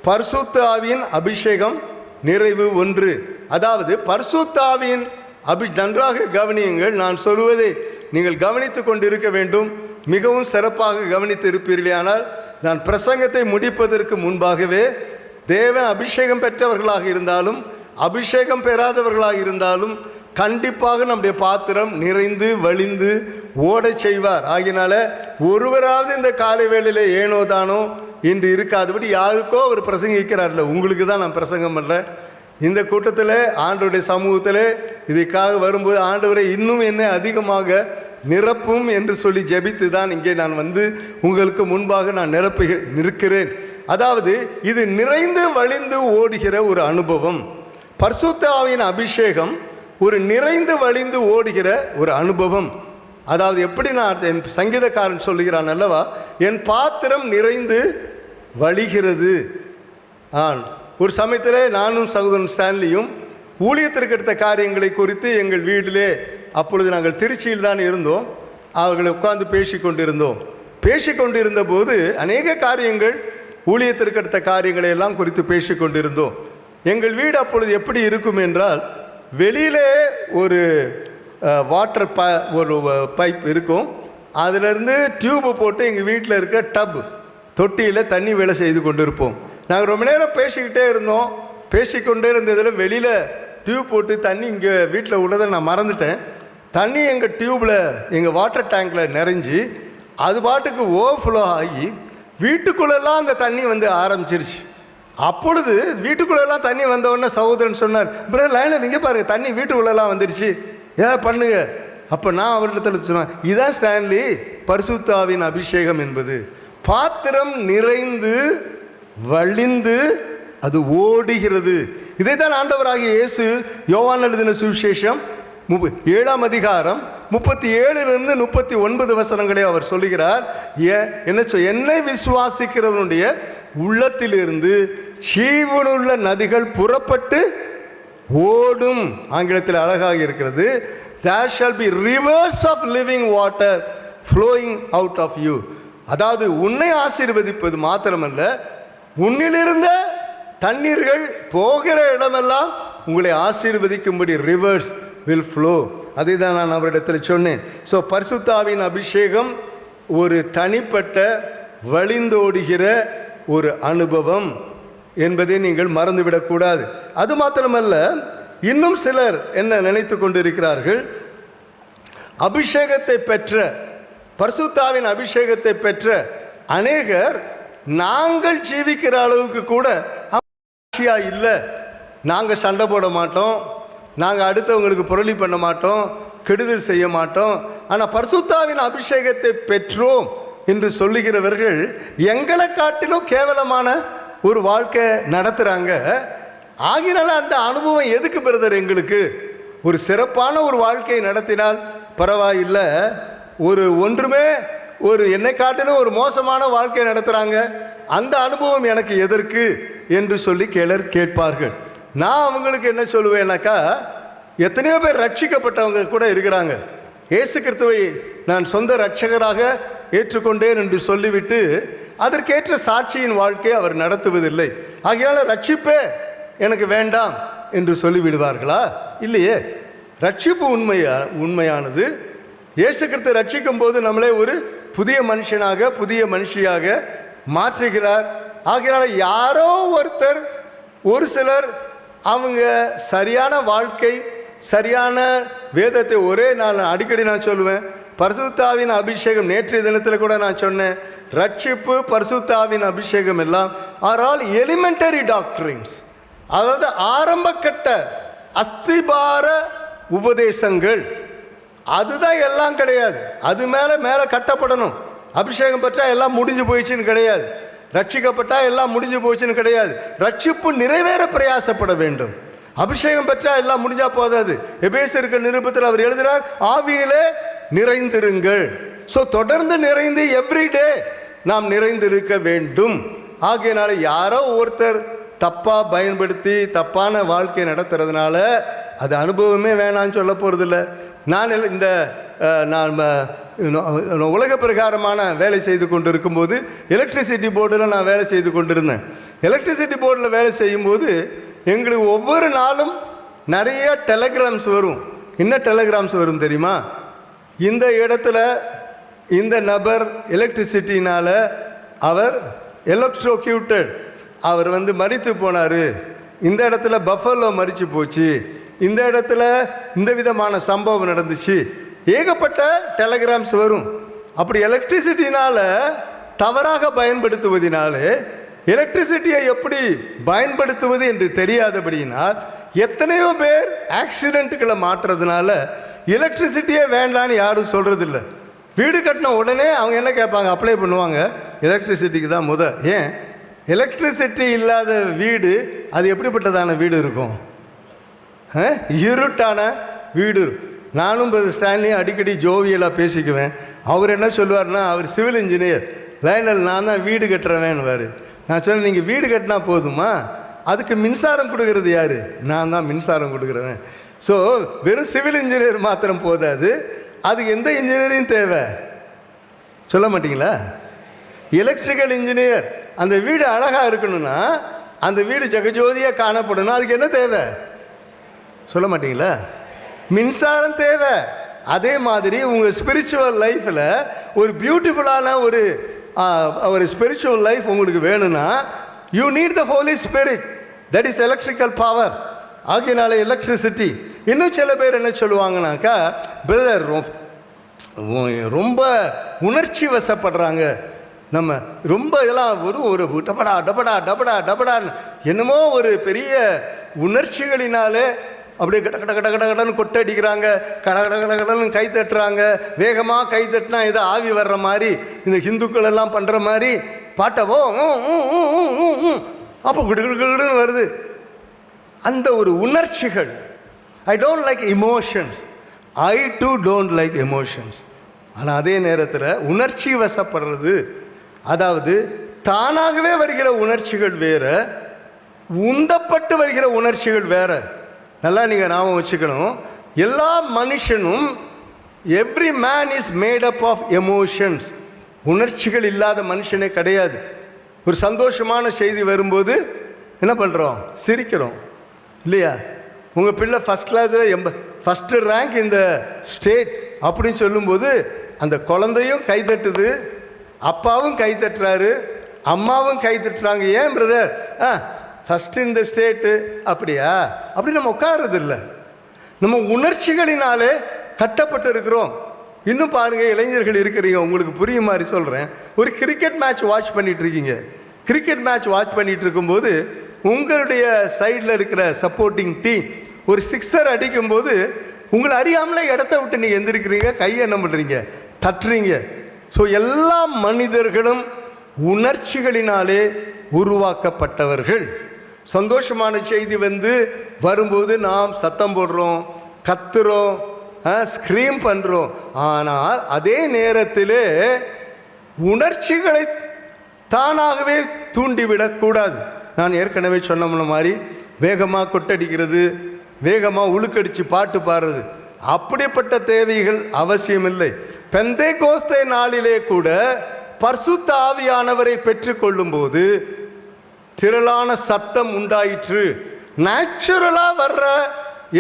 பரிசுத்த ஆவியின் அபிஷேகம் நிறைவு ஒன்று. அதாவது பரிசுத்த ஆவியின் நன்றாக கவனியுங்கள். நான் சொல்வதை நீங்கள் கவனித்து கொண்டு இருக்க வேண்டும். மிகவும் சிறப்பாக கவனித்து இருப்பீர்களானால் நான் பிரசங்கத்தை முடிப்பதற்கு முன்பாகவே தேவன் அபிஷேகம் பெற்றவர்களாக இருந்தாலும் அபிஷேகம் பெறாதவர்களாக இருந்தாலும் கண்டிப்பாக நம்முடைய பாத்திரம் நிறைந்து வழிந்து ஓடச் செய்வார். ஆகினால ஒருவராவது இந்த காலை வேளையிலே ஏனோ தானோ இன்று இருக்காதபடி யாருக்கோ அவர் பிரசங்கிக்கிறார்ல, உங்களுக்கு தான் நான் பிரசங்கம் பண்ணுறேன். இந்த கூட்டத்தில் ஆண்டவருடைய சமூகத்தில் இதுக்காக வரும்போது ஆண்டவரை இன்னும் என்னை அதிகமாக நிரப்பும் என்று சொல்லி ஜெபித்து தான் இங்கே நான் வந்து உங்களுக்கு முன்பாக நான் நிற்கிறேன். அதாவது இது நிறைந்து வழிந்து ஓடுகிற ஒரு அனுபவம். பரிசுத்த ஆவியின் அபிஷேகம் ஒரு நிறைந்து வழிந்து ஓடுகிற ஒரு அனுபவம். அதாவது எப்படி நான் என் சங்கீதக்காரன் சொல்லுகிறான் அல்லவா, என் பாத்திரம் நிறைந்து வழிகிறது. ஒரு சமயத்தில் நானும் சகோதரன் ஸ்டான்லியும் ஊழியத்திற்கு எடுத்த காரியங்களை குறித்து எங்கள் வீட்டிலே, அப்பொழுது நாங்கள் திருச்சியில் தான் இருந்தோம், அவர்களை உட்கார்ந்து பேசிக்கொண்டிருந்த போது அநேக காரியங்கள் ஊழியத்திற்கு எடுத்த காரியங்களை எல்லாம் குறித்து பேசிக்கொண்டிருந்தோம். எங்கள் வீடு அப்பொழுது எப்படி இருக்கும் என்றால், வெளியிலே ஒரு வாட்டர் ஒரு பைப் இருக்கும், அதிலிருந்து டியூப்பு போட்டு எங்கள் வீட்டில் இருக்கிற டப் தொட்டியில் தண்ணி வேலை செய்து கொண்டு இருப்போம். நாங்கள் ரொம்ப நேரம் பேசிக்கொண்டே இருந்ததில் வெளியில் டியூப் போட்டு தண்ணி இங்கே வீட்டில் உள்ளதை நான் மறந்துட்டேன். தண்ணி எங்கள் டியூப்பில் எங்கள் வாட்டர் டேங்கில் நிறைஞ்சி அது பாட்டுக்கு ஓவர்ஃப்ளோ ஆகி வீட்டுக்குள்ளெல்லாம் அந்த தண்ணி வந்து ஆரம்பிச்சிருச்சு. அப்பொழுது வீட்டுக்குள்ளெல்லாம் தண்ணி வந்தவுடனே சகோதரன் சொன்னார், பிரதர் லைனில் நீங்கள் பாருங்கள் தண்ணி வீட்டுக்குள்ளெல்லாம் வந்துருச்சு, ஏன் பண்ணுங்க. அப்போ நான் அவரிடத்தில் சொன்னேன், இதான் ஸ்டான்லி பரிசுத்த ஆவியின் அபிஷேகம் என்பது. பாத்திரம் நிறைந்து வழிந்து அது ஓடுகிறது. இதை தான் ஆண்டவராகிய இயேசு யோவான் எழுதின சுவிசேஷம் 7ஆம் அதிகாரம் 37 39 வசனங்களே அவர் சொல்லுகிறார். என்னை விசுவாசிக்கிறவனுடைய உள்ளத்திலிருந்து ஜீவனுள்ள நதிகள் புறப்பட்டு ஓடும். ஆங்கிலத்தில் அழகாக இருக்கிறது, there shall be rivers of living water flowing out of you. அதாவது உன்னை ஆசீர்வதிப்பது மாத்திரமல்ல, உன்னிலிருந்த தண்ணீர்கள் போகிற இடமெல்லாம் உங்களை ஆசீர்வதிக்கும்படி ரிவர்ஸ் வில் ஃப்ளோ. அதை தான் நான் அவரிடத்தில் சொன்னேன். ஸோ பரிசுத்த ஆவியின் அபிஷேகம் ஒரு தனிப்பட்ட வழிந்தோடுகிற ஒரு அனுபவம் என்பதை நீங்கள் மறந்துவிடக்கூடாது. அது மாத்திரமல்ல, இன்னும் சிலர் என்ன நினைத்து கொண்டிருக்கிறார்கள், அபிஷேகத்தை பெற்ற பரிசுத்த ஆவியின் அபிஷேகத்தை பெற்ற அநேகர் நாங்கள் ஜீவிக்கிற அளவுக்கு கூட இல்லை, நாங்கள் சண்டை போட மாட்டோம், நாங்கள் அடுத்தவங்களுக்கு புரளி பண்ண மாட்டோம், கெடுதல் செய்ய மாட்டோம், ஆனால் பரிசுத்த ஆவியின் அபிஷேகத்தை பெற்றோம் என்று சொல்லுகிறவர்கள் எங்களை காட்டிலும் கேவலமான ஒரு வாழ்க்கை நடத்துகிறாங்க. ஆகினால அந்த அனுபவம் எதுக்கு பிரதர்? எங்களுக்கு ஒரு சிறப்பான ஒரு வாழ்க்கையை நடத்தினால் பரவாயில்லை, ஒன்றுமே என்னை காட்டிலும் ஒரு மோசமான வாழ்க்கை நடத்துகிறாங்க, அந்த அனுபவம் எனக்கு எதற்கு என்று சொல்லி கேட்பார்கள். நான் அவங்களுக்கு என்ன சொல்லுவேன்னாக்கா, எத்தனையோ பேர் ரட்சிக்கப்பட்டவங்க கூட இருக்கிறாங்க. இயேசு கிறிஸ்துவை நான் சொந்த இரட்சகராக ஏற்றுக்கொண்டேன் என்று சொல்லிவிட்டு அதற்கேற்ற சாட்சியின் வாழ்க்கையை அவர் நடத்துவதில்லை. ஆகையால் ரட்சிப்பே எனக்கு வேண்டாம் என்று சொல்லிவிடுவார்களா? இல்லையே. ரட்சிப்பு உண்மையானது. இயேசு கிறிஸ்து ரட்சிக்கும் போது நம்மளே ஒரு புதிய மனுஷனாக புதிய மனுஷியாக மாற்றுகிறார். ஆகையால யாரோ ஒருத்தர், ஒரு சிலர் அவங்க சரியான வாழ்க்கை, சரியான வேதத்தை ஒரே நாள் அடிக்கடி நான் சொல்லுவேன், பரிசுத்தாவின் அபிஷேகம். நேற்றைய தினத்தில் கூட நான் சொன்னேன், ரட்சிப்பு, பரிசுத்தாவின் அபிஷேகம் எல்லாம் ஆர் ஆல் எலிமெண்டரி டாக்டரின்ஸ். அதாவது ஆரம்ப கட்ட அஸ்திபார உபதேசங்கள். அதுதான் எல்லாம் கிடையாது. அது மேலே கட்டப்படணும். அபிஷேகம் பெற்றா எல்லாம் முடிஞ்சு போயிடுச்சுன்னு கிடையாது. ரட்சிக்கப்பட்டா எல்லாம் முடிஞ்சு போச்சுன்னு கிடையாது. ரட்சிப்பு நிறைவேற பிரயாசப்பட வேண்டும். அபிஷேகம் பெற்றா எல்லாம் முடிஞ்சா போதாது. எபேசியர்கள் நிருபத்தில் அவர் எழுதுகிறார், ஆவியிலே நிறைந்திருங்கள். ஸோ தொடர்ந்து நிறைந்து எவ்ரிடே நாம் நிறைந்திருக்க வேண்டும். ஆகையினால யாரோ ஒருத்தர் தப்பாக பயன்படுத்தி தப்பான வாழ்க்கை நடத்துறதுனால அது அனுபவமே வேணான்னு சொல்ல போகிறதில்ல. நான் உலக பிரகாரமான வேலை செய்து கொண்டு இருக்கும்போது எலக்ட்ரிசிட்டி போர்டில் நான் வேலை செய்து கொண்டிருந்தேன். எலக்ட்ரிசிட்டி போர்டில் வேலை செய்யும்போது எங்களுக்கு ஒவ்வொரு நாளும் நிறைய டெலகிராம்ஸ் வரும். என்ன டெலகிராம்ஸ் வரும் தெரியுமா? இந்த இடத்துல இந்த நபர் எலக்ட்ரிசிட்டினால் அவர் எலக்ட்ரோக்யூட்டட், அவர் மரித்து போனார், இந்த இடத்துல பஃபலோ மரித்து போச்சு, இந்த இடத்துல இந்த விதமான சம்பவம் நடந்துச்சு, ஏகப்பட்ட டெலகிராம்ஸ் வரும். அப்படி எலக்ட்ரிசிட்டினால் தவறாக பயன்படுத்துவதனாலே, எலக்ட்ரிசிட்டியை எப்படி பயன்படுத்துவது என்று தெரியாதபடியினால் எத்தனையோ பேர் ஆக்சிடெண்ட்டுகளை மாற்றுறதுனால எலக்ட்ரிசிட்டியே வேண்டான்னு யாரும் சொல்கிறதில்ல. வீடு கட்டின உடனே அவங்க என்ன கேட்பாங்க, அப்ளை பண்ணுவாங்க, எலக்ட்ரிசிட்டிக்கு தான் ஏன் எலக்ட்ரிசிட்டி இல்லாத வீடு அது எப்படிப்பட்டதான வீடு இருக்கும்? இருட்டான வீடு. நானும் ஸ்டான்லியும் அடிக்கடி ஜோவியலாக பேசிக்குவேன். அவர் என்ன சொல்லுவார்னா, அவர் சிவில் இன்ஜினியர், லைனில் நான் தான் வீடு கட்டுறவேன்னுவார். நான் சொன்னேன், நீங்கள் வீடு கட்டினா போதுமா, அதுக்கு மின்சாரம் கொடுக்கறது யார்? நான் தான் மின்சாரம் கொடுக்குறவன். ஸோ வெறும் சிவில் இன்ஜினியர் மாத்திரம் போதாது, அதுக்கு எந்த இன்ஜினியரிங் தேவை சொல்ல மாட்டிங்களா? Electrical engineer. அந்த வீடு அழகாக இருக்கணும்னா, அந்த வீடு ஜெகஜோதியாக காணப்படணும், அதுக்கு என்ன தேவை சொல்ல மாட்டிங்களா? மின்சாரம் தேவை. அதே மாதிரி உங்கள் ஸ்பிரிச்சுவல் லைஃப்பில் ஒரு பியூட்டிஃபுல்லான ஒரு ஸ்பிரிச்சுவல் லைஃப் உங்களுக்கு வேணும்னா, you need the Holy Spirit, that is electrical power. ஆகையினால எலக்ட்ரிசிட்டி. இன்னும் சில பேர் என்ன சொல்லுவாங்கனாக்கா, பிரதர் ரொம்ப உணர்ச்சி வசப்படுறாங்க, நம்ம ரொம்ப இதெல்லாம் ஒரு டபடா டபடா டபடா டபடான்னு என்னமோ ஒரு பெரிய உணர்ச்சிகளினாலே அப்படியே கட கட கட கட கடன்னு கொட்டடிக்கிறாங்க, கட கட கட கடன்னு கை தட்டுறாங்க. வேகமாக கை தட்டினா ஏதோ ஆவி வர்ற மாதிரி, இந்த ஹிந்துக்கள் எல்லாம் பண்ணுற மாதிரி பாட்டவோ அப்போ கிடுகிடுன்னு வருது. அந்த ஒரு உணர்ச்சிகள். I don't like emotions. I do don't like emotions. ஆனால் அதே நேரத்தில் உணர்ச்சி வசப்படுறது, அதாவது தானாகவே வருகிற உணர்ச்சிகள் வேறு, உந்தப்பட்டு வருகிற உணர்ச்சிகள் வேறு. நல்லா நீங்கள் ஞாபகம் வச்சுக்கணும், எல்லா மனுஷனும் every man is made up of emotions. உணர்ச்சிகள் இல்லாத மனுஷனே கிடையாது. ஒரு சந்தோஷமான செய்தி வரும்போது என்ன பண்ணுறோம்? சிரிக்கிறோம் இல்லையா? உங்கள் பிள்ளை ஃபஸ்ட் கிளாஸில் ஃபஸ்ட்டு ரேங்க் இந்த ஸ்டேட் அப்படின்னு சொல்லும்போது அந்த குழந்தையும் கை தட்டுது, அப்பாவும் கை தட்டுறாரு, அம்மாவும் கை தட்டுறாங்க. ஏன் பிரதர்? ஃபஸ்ட்டு இந்த ஸ்டேட்டு அப்படியா? அப்படி நம்ம உட்கார்றது இல்லை. நம்ம உணர்ச்சிகளினாலே கட்டப்பட்டு இருக்கிறோம். இன்னும் பாருங்கள், இளைஞர்கள் இருக்கிறீங்க, உங்களுக்கு புரியும் மாதிரி சொல்கிறேன். ஒரு கிரிக்கெட் மேட்ச் வாட்ச் பண்ணிகிட்ருக்கீங்க. கிரிக்கெட் மேட்ச் வாட்ச் பண்ணிகிட்டு இருக்கும்போது உங்களுடைய சைடில் இருக்கிற சப்போர்ட்டிங் டீம் ஒரு சிக்ஸர் அடிக்கும்போது உங்களை அறியாமலே இடத்த விட்டு நீங்கள் எந்திருக்கிறீங்க, கையை என்ன பண்ணுறீங்க? தட்டுறீங்க. ஸோ எல்லா மனிதர்களும் உணர்ச்சிகளினாலே உருவாக்கப்பட்டவர்கள். சந்தோஷமான செய்தி வரும்போது நாம் சத்தம் போடுறோம், கத்துறோம், ஸ்க்ரீம் பண்ணுறோம். ஆனால் அதே நேரத்தில் உணர்ச்சிகளை தானாகவே தூண்டிவிடக்கூடாது. நான் ஏற்கனவே சொன்ன மாதிரி வேகமாக கொட்டடிக்கிறது, வேகமாக உழுக்கடிச்சு பாட்டு பாடுறது, அப்படிப்பட்ட தேவைகள் அவசியமில்லை. பெந்தேகோஸ்தே நாளிலே கூட பரிசுத்த ஆவியானவரை பெற்றுக்கொள்ளும் போது திரளான சத்தம் உண்டாயிற்று. நேச்சுரலாக வர்ற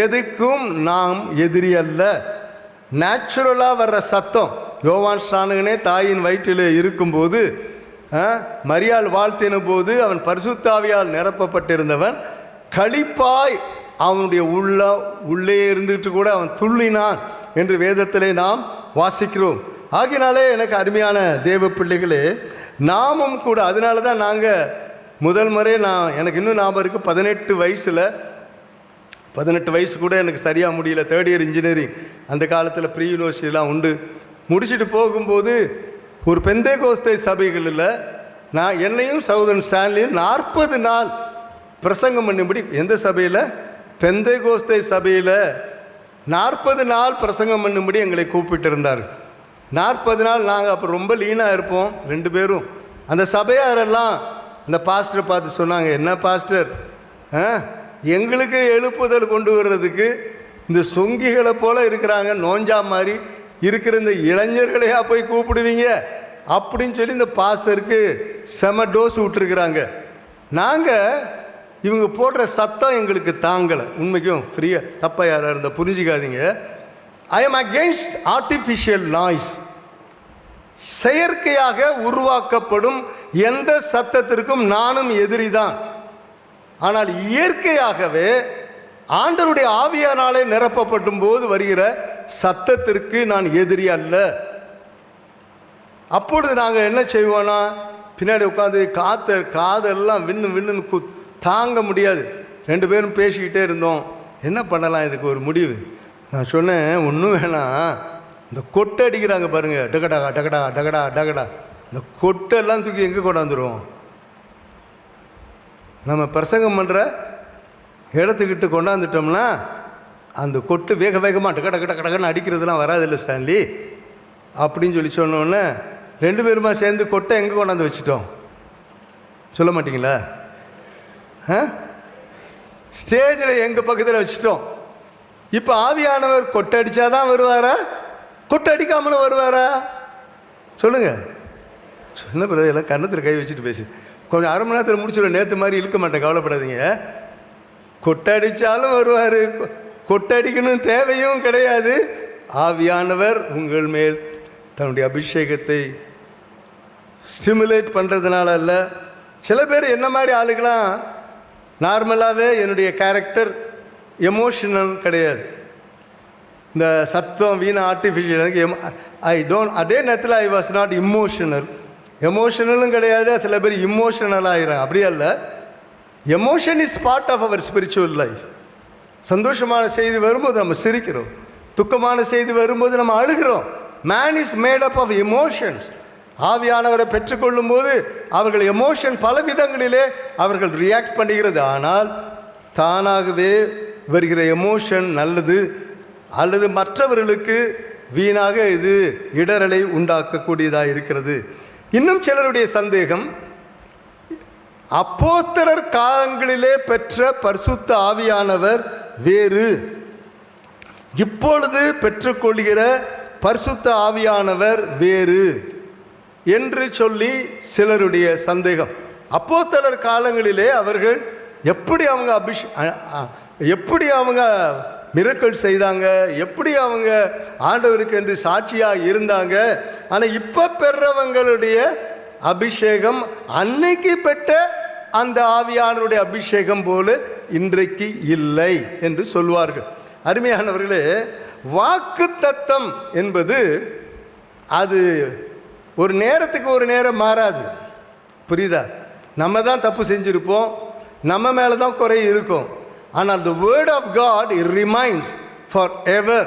எதுக்கும் நாம் எதிரி அல்ல. நேச்சுரலாக வர்ற சத்தம், யோவான் ஸ்நானகனே தாயின் வயிற்றிலே இருக்கும்போது மரியாள் வாழ்த்தின போது அவன் பரிசுத்தாவியால் நிரப்பப்பட்டிருந்தவன் களிப்பாய் அவனுடைய உள்ளே இருந்துட்டு கூட அவன் துள்ளினான் என்று வேதத்திலே நாம் வாசிக்கிறோம். ஆகினாலே எனக்கு அருமையான தேவ பிள்ளைகளே, நாமும் கூட அதனால தான் நாங்கள் முதல் முறை எனக்கு இன்னும் ஞாபகம் இருக்குது, 18 வயசு கூட எனக்கு சரியாக முடியல. 3rd இயர் இன்ஜினியரிங் அந்த காலத்தில் ப்ரீ யூனிவர்சிட்டிலாம் உண்டு. முடிச்சுட்டு போகும்போது ஒரு பெந்தேகோஸ்தே சபைகளில் என்னையும் சகோதரன் ஸ்டான்லியும் 40 நாள் பிரசங்கம் பண்ணும்படி, எந்த சபையில்? பெந்தேகோஸ்தே சபையில் 40 நாள் பிரசங்கம் பண்ணும்படி எங்களை கூப்பிட்டு இருந்தார். 40 நாள் நாங்கள் அப்போ ரொம்ப லீனாக இருப்போம் 2 பேரும். அந்த சபையாரெல்லாம் அந்த பாஸ்டரை பார்த்து சொன்னாங்க, என்ன பாஸ்டர், எங்களுக்கு எழுப்புதல் கொண்டு வர்றதுக்கு இந்த சொங்கிகளை போல இருக்கிறாங்க, நோஞ்சா மாதிரி இருக்கிற இந்த இளைஞர்களையா போய் கூப்பிடுவீங்க அப்படின்னு சொல்லி இந்த பாஸ்டருக்கு செம டோஸ் விட்டுருக்குறாங்க. நாங்கள் இவங்க போடுற சத்தம் எங்களுக்கு தாங்கலை. உண்மைக்கும் ஃப்ரீயாக தப்பாக யாராக இருந்தால் புரிஞ்சிக்காதீங்க. I am against artificial noise. செயற்கையாக உருவாக்கப்படும் எந்த சத்தத்திற்கும் நானும் எதிரி தான். ஆனால் இயற்கையாகவே ஆண்டவருடைய ஆவியானாலே நிரப்பப்படும் போது வருகிற சத்தத்திற்கு நான் எதிரி அல்ல. அப்பொழுது நாங்கள் என்ன செய்வோன்னா, பின்னாடி உட்காந்து காதெல்லாம் விண்ணுன்னு தாங்க முடியாது. 2 பேரும் பேசிக்கிட்டே இருந்தோம், என்ன பண்ணலாம் இதுக்கு ஒரு முடிவு. நான் சொன்னேன், ஒன்றும் வேணாம், இந்த கொட்டை அடிக்கிறாங்க பாருங்க, டகடா டகடா டகடா டகடா, இந்த கொட்டெல்லாம் தூக்கி எங்கே கொண்டாந்துருவோம்? நம்ம பிரசங்கம் பண்ணுற இடத்துக்கிட்ட கொண்டாந்துட்டோம்னா அந்த கொட்டு வேக வேகமாக டகட கட கடகன்னு அடிக்கிறதுலாம் வராதில்லை ஸ்டான்லி அப்படின்னு சொல்லி சொன்னோன்னே 2 பேருமா சேர்ந்து கொட்டை எங்கே கொண்டாந்து வச்சுட்டோம் சொல்ல மாட்டிங்களா? ஸ்டேஜில் எங்கள் பக்கத்தில் வச்சுட்டோம். இப்போ ஆவியானவர் கொட்டை அடித்தாதான் வருவாரா, கொட்டை அடிக்காமலும் வருவாரா? சொல்லுங்கள். சொன்ன பிறகு எல்லாம் கன்னத்தில் கை வச்சுட்டு பேசி கொஞ்சம் அரை மணி நேரத்தில் முடிச்சுடுவேன். நேற்று மாதிரி இழுக்க மாட்டேன், கவலைப்படாதீங்க. கொட்டை அடித்தாலும் வருவார், கொட்டை அடிக்கணும் தேவையும் கிடையாது. ஆவியானவர் உங்கள் மேல் தன்னுடைய அபிஷேகத்தை ஸ்டிமுலேட் பண்ணுறதுனால அல்ல. சில பேர் என்ன மாதிரி ஆளுகளாம் நார்மலாகவே என்னுடைய கேரக்டர் எமோஷனல் கிடையாது. இந்த சத்தம் வீணா ஆர்டிஃபிஷியல் அதே நேரத்தில் ஐ வாஸ் நாட் எமோஷனலும் கிடையாது. சில பேர் இமோஷனல் ஆகிறாங்க, அப்படியே அல்ல. Emotion is part of our spiritual life. சந்தோஷமான செய்தி வரும்போது நம்ம சிரிக்கிறோம், துக்கமான செய்தி வரும்போது நம்ம அழுகிறோம். Man is made up of emotions. ஆவியானவரை பெற்றுக்கொள்ளும் போது அவர்கள் எமோஷன் பல விதங்களிலே அவர்கள் ரியாக்ட் பண்ணுகிறது. ஆனால் தானாகவே வருகிற எமோஷன் நல்லது அல்லது மற்றவர்களுக்கு வீணாக இது இடரலை உண்டாக்கக்கூடியதாக இருக்கிறது. இன்னும் சிலருடைய சந்தேகம், அப்போஸ்தலர் காலங்களிலே பெற்ற பரிசுத்த ஆவியானவர் வேறு, இப்பொழுது பெற்றுக்கொள்கிற பரிசுத்த ஆவியானவர் வேறு என்று சொல்லி சிலருடைய சந்தேகம். அப்போஸ்தலர் காலங்களிலே அவர்கள் எப்படி அவங்க மிரக்கல் செய்தாங்க, எப்படி அவங்க ஆண்டவருக்கு என்று சாட்சியாக இருந்தாங்க. ஆனால் இப்போ பெறவங்களுடைய அபிஷேகம் அன்னைக்கு பெற்ற அந்த ஆவியானவருடைய அபிஷேகம் போல இன்றைக்கு இல்லை என்று சொல்வார்கள். அருமையானவர்களே, வாக்கு தத்தம் என்பது அது ஒரு நேரத்துக்கு ஒரு நேரம் மாறாது, புரியுதா? நம்ம தான் தப்பு செஞ்சுருப்போம், நம்ம மேலே தான் குறை இருக்கும். ஆனால் the word of God it remains forever.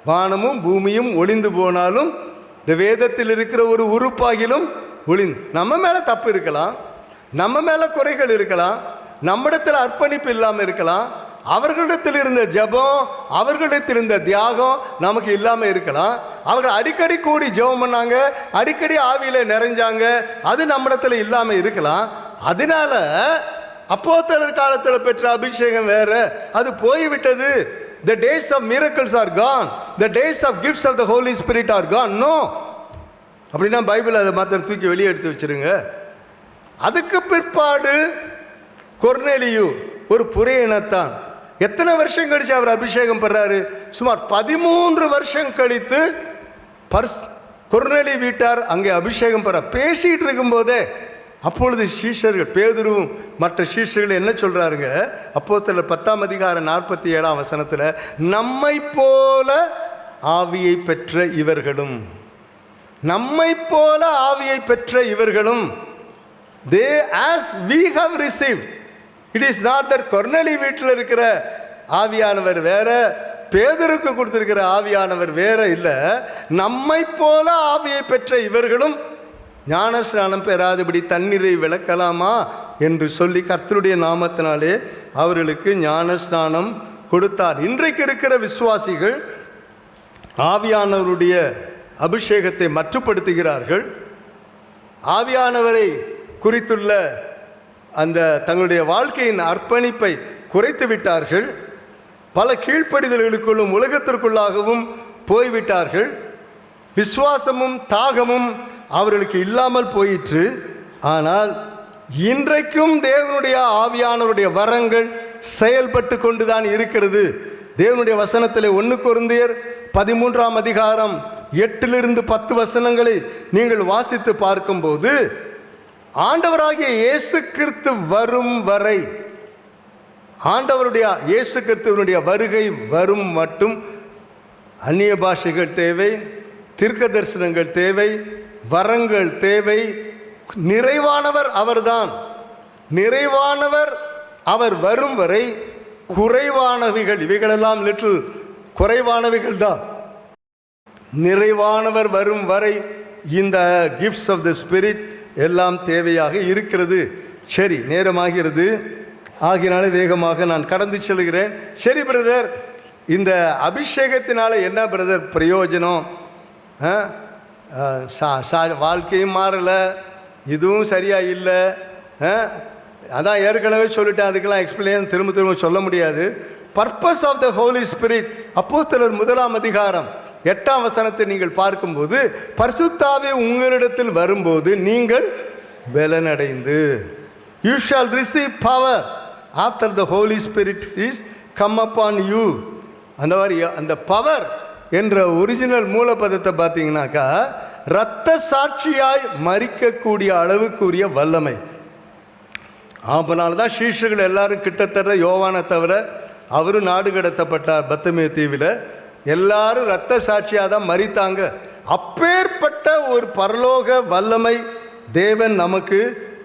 வானமும் பூமியும் ஒளிந்து போனாலும் இந்த வேதத்தில் இருக்கிற ஒரு உறுப்பாகிலும் நம்ம மேலே தப்பு இருக்கலாம், நம்ம மேலே குறைகள் இருக்கலாம், நம்மிடத்தில் அர்ப்பணிப்பு இல்லாமல் இருக்கலாம், அவர்களிடத்தில் இருந்த ஜெபம் அவர்களிடத்தில் இருந்த தியாகம் நமக்கு இல்லாமல் இருக்கலாம். அவர்கள் அடிக்கடி கூடி ஜெபம் பண்ணாங்க, அடிக்கடி ஆவியில் நிறைஞ்சாங்க, அது நம்மிடத்தில் இல்லாமல் இருக்கலாம். அதனால அப்போஸ்தலர் காலத்தில் பெற்ற அபிஷேகம் வேற, அது போய்விட்டது. The days of miracles are gone. The days of gifts of the Holy Spirit are gone. No. அப்படின்னா பைபிள் அதை மாத்திரம் தூக்கி வெளியே எடுத்து வச்சிருங்க. அதுக்கு பிற்பாடு கொர்நேலியு ஒரு புறைய இனத்தான். எத்தனை வருஷம் கழிச்சு அவர் அபிஷேகம் பெறாரு? சுமார் 13 வருஷம் கழித்து கொர்நேலி வீட்டார் அங்கே அபிஷேகம் பெற பேசிட்டு இருக்கும்போதே அப்பொழுது சீஷர்கள் பேதுருவும் மற்ற சீஷர்கள் என்ன சொல்றாருங்க? அப்போஸ்தலர் 10:47 நம்மை போல ஆவியை பெற்ற இவர்களும், நம்மை போல ஆவியை பெற்ற இவர்களும், they as we have received. It is not that கொர்நேலி வீட்டில் இருக்கிற ஆவியானவர் வேற, பேதுருக்கு கொடுத்திருக்கிற ஆவியானவர் வேற இல்லை. நம்மை போல ஆவியை பெற்ற இவர்களும் ஞானஸ்நானம் பெறாதபடி தண்ணீரை விளக்கலாமா என்று சொல்லி கர்த்தருடைய நாமத்தினாலே அவர்களுக்கு ஞானஸ்நானம் கொடுத்தார். இன்றைக்கு இருக்கிற விசுவாசிகள் ஆவியானவருடைய அபிஷேகத்தை மட்டுப்படுத்துகிறார்கள். ஆவியானவரை குறித்துள்ள அந்த தங்களுடைய வாழ்க்கையின் அர்ப்பணிப்பை குறைத்து விட்டார்கள். பல கீழ்ப்படிதல்களுக்குள்ளும் உலகத்திற்குள்ளாகவும் போய்விட்டார்கள். விசுவாசமும் தாகமும் அவர்களுக்கு இல்லாமல் போயிற்று. ஆனால் இன்றைக்கும் தேவனுடைய ஆவியானவருடைய வரங்கள் செயல்பட்டு கொண்டுதான் இருக்கிறது. தேவனுடைய வசனத்திலே 1 கொரிந்தியர் 13:8-10 நீங்கள் வாசித்து பார்க்கும்போது, ஆண்டவராகிய இயேசு கிறிஸ்து வரும் வரை, ஆண்டவருடைய இயேசு கிறிஸ்துவனுடைய வருகை வரும் மட்டும் அந்நிய பாஷைகள் தேவை, தீர்க்க தரிசனங்கள் தேவை, வரங்கள் தேவை. நிறைவானவர் அவர்தான். நிறைவானவர் அவர் வரும் வரை குறைவானவைகள், இவைகளெல்லாம் லிட்டில் குறைவானவைகள் தான். நிறைவானவர் வரும் வரை இந்த கிஃப்ட்ஸ் ஆஃப் த ஸ்பிரிட் எல்லாம் தேவையாக இருக்கிறது. சரி, நேரமாகிறது, ஆகினால வேகமாக நான் கடந்து செல்கிறேன். சரி பிரதர், இந்த அபிஷேகத்தினால என்ன பிரதர் பிரயோஜனம்? வாழ்க்கையும் மாறலை, இதுவும் சரியாக இல்லை. அதான் ஏற்கனவே சொல்லிட்டேன், அதுக்கெல்லாம் எக்ஸ்பிளைன் திரும்ப சொல்ல முடியாது. Purpose of the Holy Spirit, அப்போஸ்தலர் 1:8 நீங்கள் பார்க்கும்போது, பரிசுத்தாவி உங்களிடத்தில் வரும்போது நீங்கள் பலனடைந்து, you shall receive power after the Holy Spirit is come upon you. அந்த மாதிரி அந்த பவர் என்ற ஒரிஜினல் மூலப்பதத்தை பார்த்தீங்கன்னாக்கா, இரத்த சாட்சியாய் மரிக்கக்கூடிய அளவுக்குரிய வல்லமை. அதனால்தான் சீஷர்கள் எல்லாரும் கிட்டத்தட்ட யோவானை தவிர, அவரும் நாடு கடத்தப்பட்டார் பத்தமே தீவில், எல்லாரும் இரத்த சாட்சியாக தான் மரித்தாங்க. அப்பேற்பட்ட ஒரு பரலோக வல்லமை தேவன் நமக்கு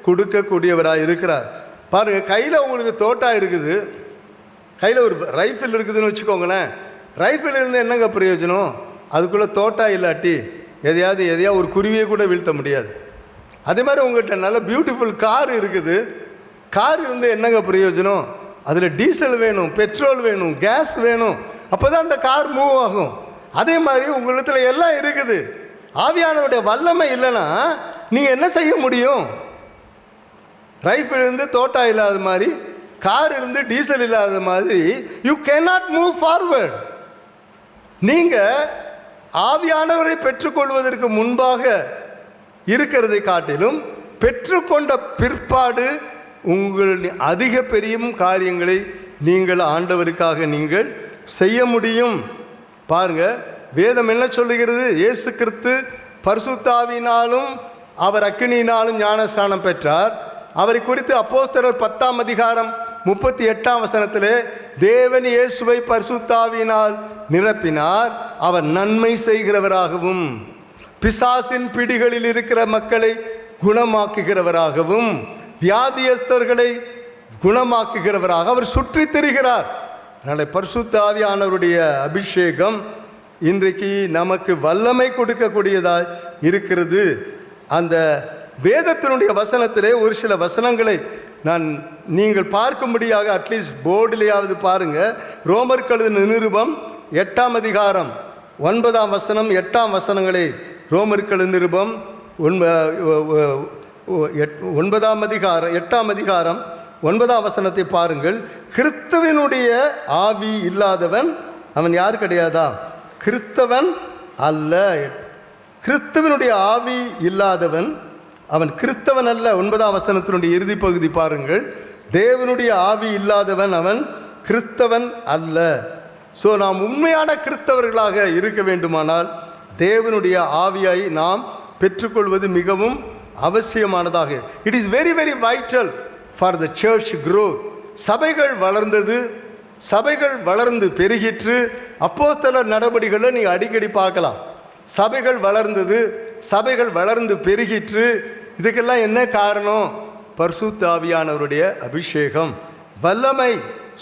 கொடுக்கக்கூடியவராக இருக்கிறார். பாருங்க, கையில் உங்களுக்கு தோட்டா இருக்குது, கையில் ஒரு ரைஃபிள் இருக்குதுன்னு வச்சுக்கோங்களேன். ரைஃபிள் இருந்து என்னங்க பிரயோஜனம்? அதுக்குள்ளே தோட்டா இல்லாட்டி எதையாவது ஒரு குருவியை கூட வீழ்த்த முடியாது. அதே மாதிரி உங்கள்கிட்ட நல்ல பியூட்டிஃபுல் கார் இருக்குது, கார் இருந்து என்னங்க பிரயோஜனம்? அதில் டீசல் வேணும், பெட்ரோல் வேணும், கேஸ் வேணும், அப்போ தான் அந்த கார் மூவ் ஆகும். அதே மாதிரி உங்களிடத்துல எல்லாம் இருக்குது. ஆவியானவருடைய வல்லமை இல்லைன்னா நீங்கள் என்ன செய்ய முடியும்? ரைஃபிள் இருந்து தோட்டா இல்லாத மாதிரி, கார் இருந்து டீசல் இல்லாத மாதிரி, யூ கேனாட் மூவ் ஃபார்வர்ட். நீங்கள் ஆவியானவரை பெற்றுக்கொள்வதற்கு முன்பாக இருக்கிறதை காட்டிலும் பெற்றுக்கொண்ட பிற்பாடு உங்களுடைய அதிக பெரிய காரியங்களை நீங்கள் ஆண்டவருக்காக நீங்கள் செய்ய முடியும். பாருங்க, வேதம் என்ன சொல்லுகிறது? இயேசு கிறிஸ்து பரிசுத்தாவினாலும் அவர் அக்கினியினாலும் ஞானஸ்நானம் பெற்றார். அவரை குறித்து அப்போஸ்தலர் 10:38 தேவன் இயேசுவை பரிசுத்தாவினால் நிரப்பினார், அவர் நன்மை செய்கிறவராகவும் பிசாசின் பிடிகளில் இருக்கிற மக்களை குணமாக்குகிறவராகவும் வியாதியஸ்தர்களை குணமாக்குகிறவராக அவர் சுற்றி திரிகிறார். அதனால் பரிசுத்த ஆவியானவருடைய அபிஷேகம் இன்றைக்கு நமக்கு வல்லமை கொடுக்கக்கூடியதாக இருக்கிறது. அந்த வேதத்தினுடைய வசனத்திலே ஒரு சில வசனங்களை நீங்கள் பார்க்கும்படியாக அட்லீஸ்ட் போர்டிலேயாவது பாருங்க. ரோமருக்கு எழுதின நிருபம் 8:9 8 ரோமருக்கு எழுதின நிருபம் 8 பாருங்கள். கிறிஸ்துவனுடைய ஆவி இல்லாதவன் அவன் யார் கிடையாதா? கிறிஸ்தவன் அல்ல. கிறிஸ்துவனுடைய ஆவி இல்லாதவன் அவன் கிறிஸ்தவன் அல்ல. 9 இறுதி பகுதி பாருங்கள். தேவனுடைய ஆவி இல்லாதவன் அவன் கிறிஸ்தவன் அல்ல. ஸோ நாம் உண்மையான கிறிஸ்தவர்களாக இருக்க வேண்டுமானால் தேவனுடைய ஆவியை நாம் பெற்றுக்கொள்வது மிகவும் அவசியமானதாக. It is very very vital for the church growth. சபைகள் வளர்ந்தது, சபைகள் வளர்ந்து பெருகிற்று. அப்போஸ்தலர் நடபடிகளை நீங்கள் அடிக்கடி பார்க்கலாம். சபைகள் வளர்ந்தது, சபைகள் வளர்ந்து பெருகிற்று. இதுக்கெல்லாம் என்ன காரணம்? பரிசுத்த ஆவியானவருடைய அபிஷேகம், வல்லமை,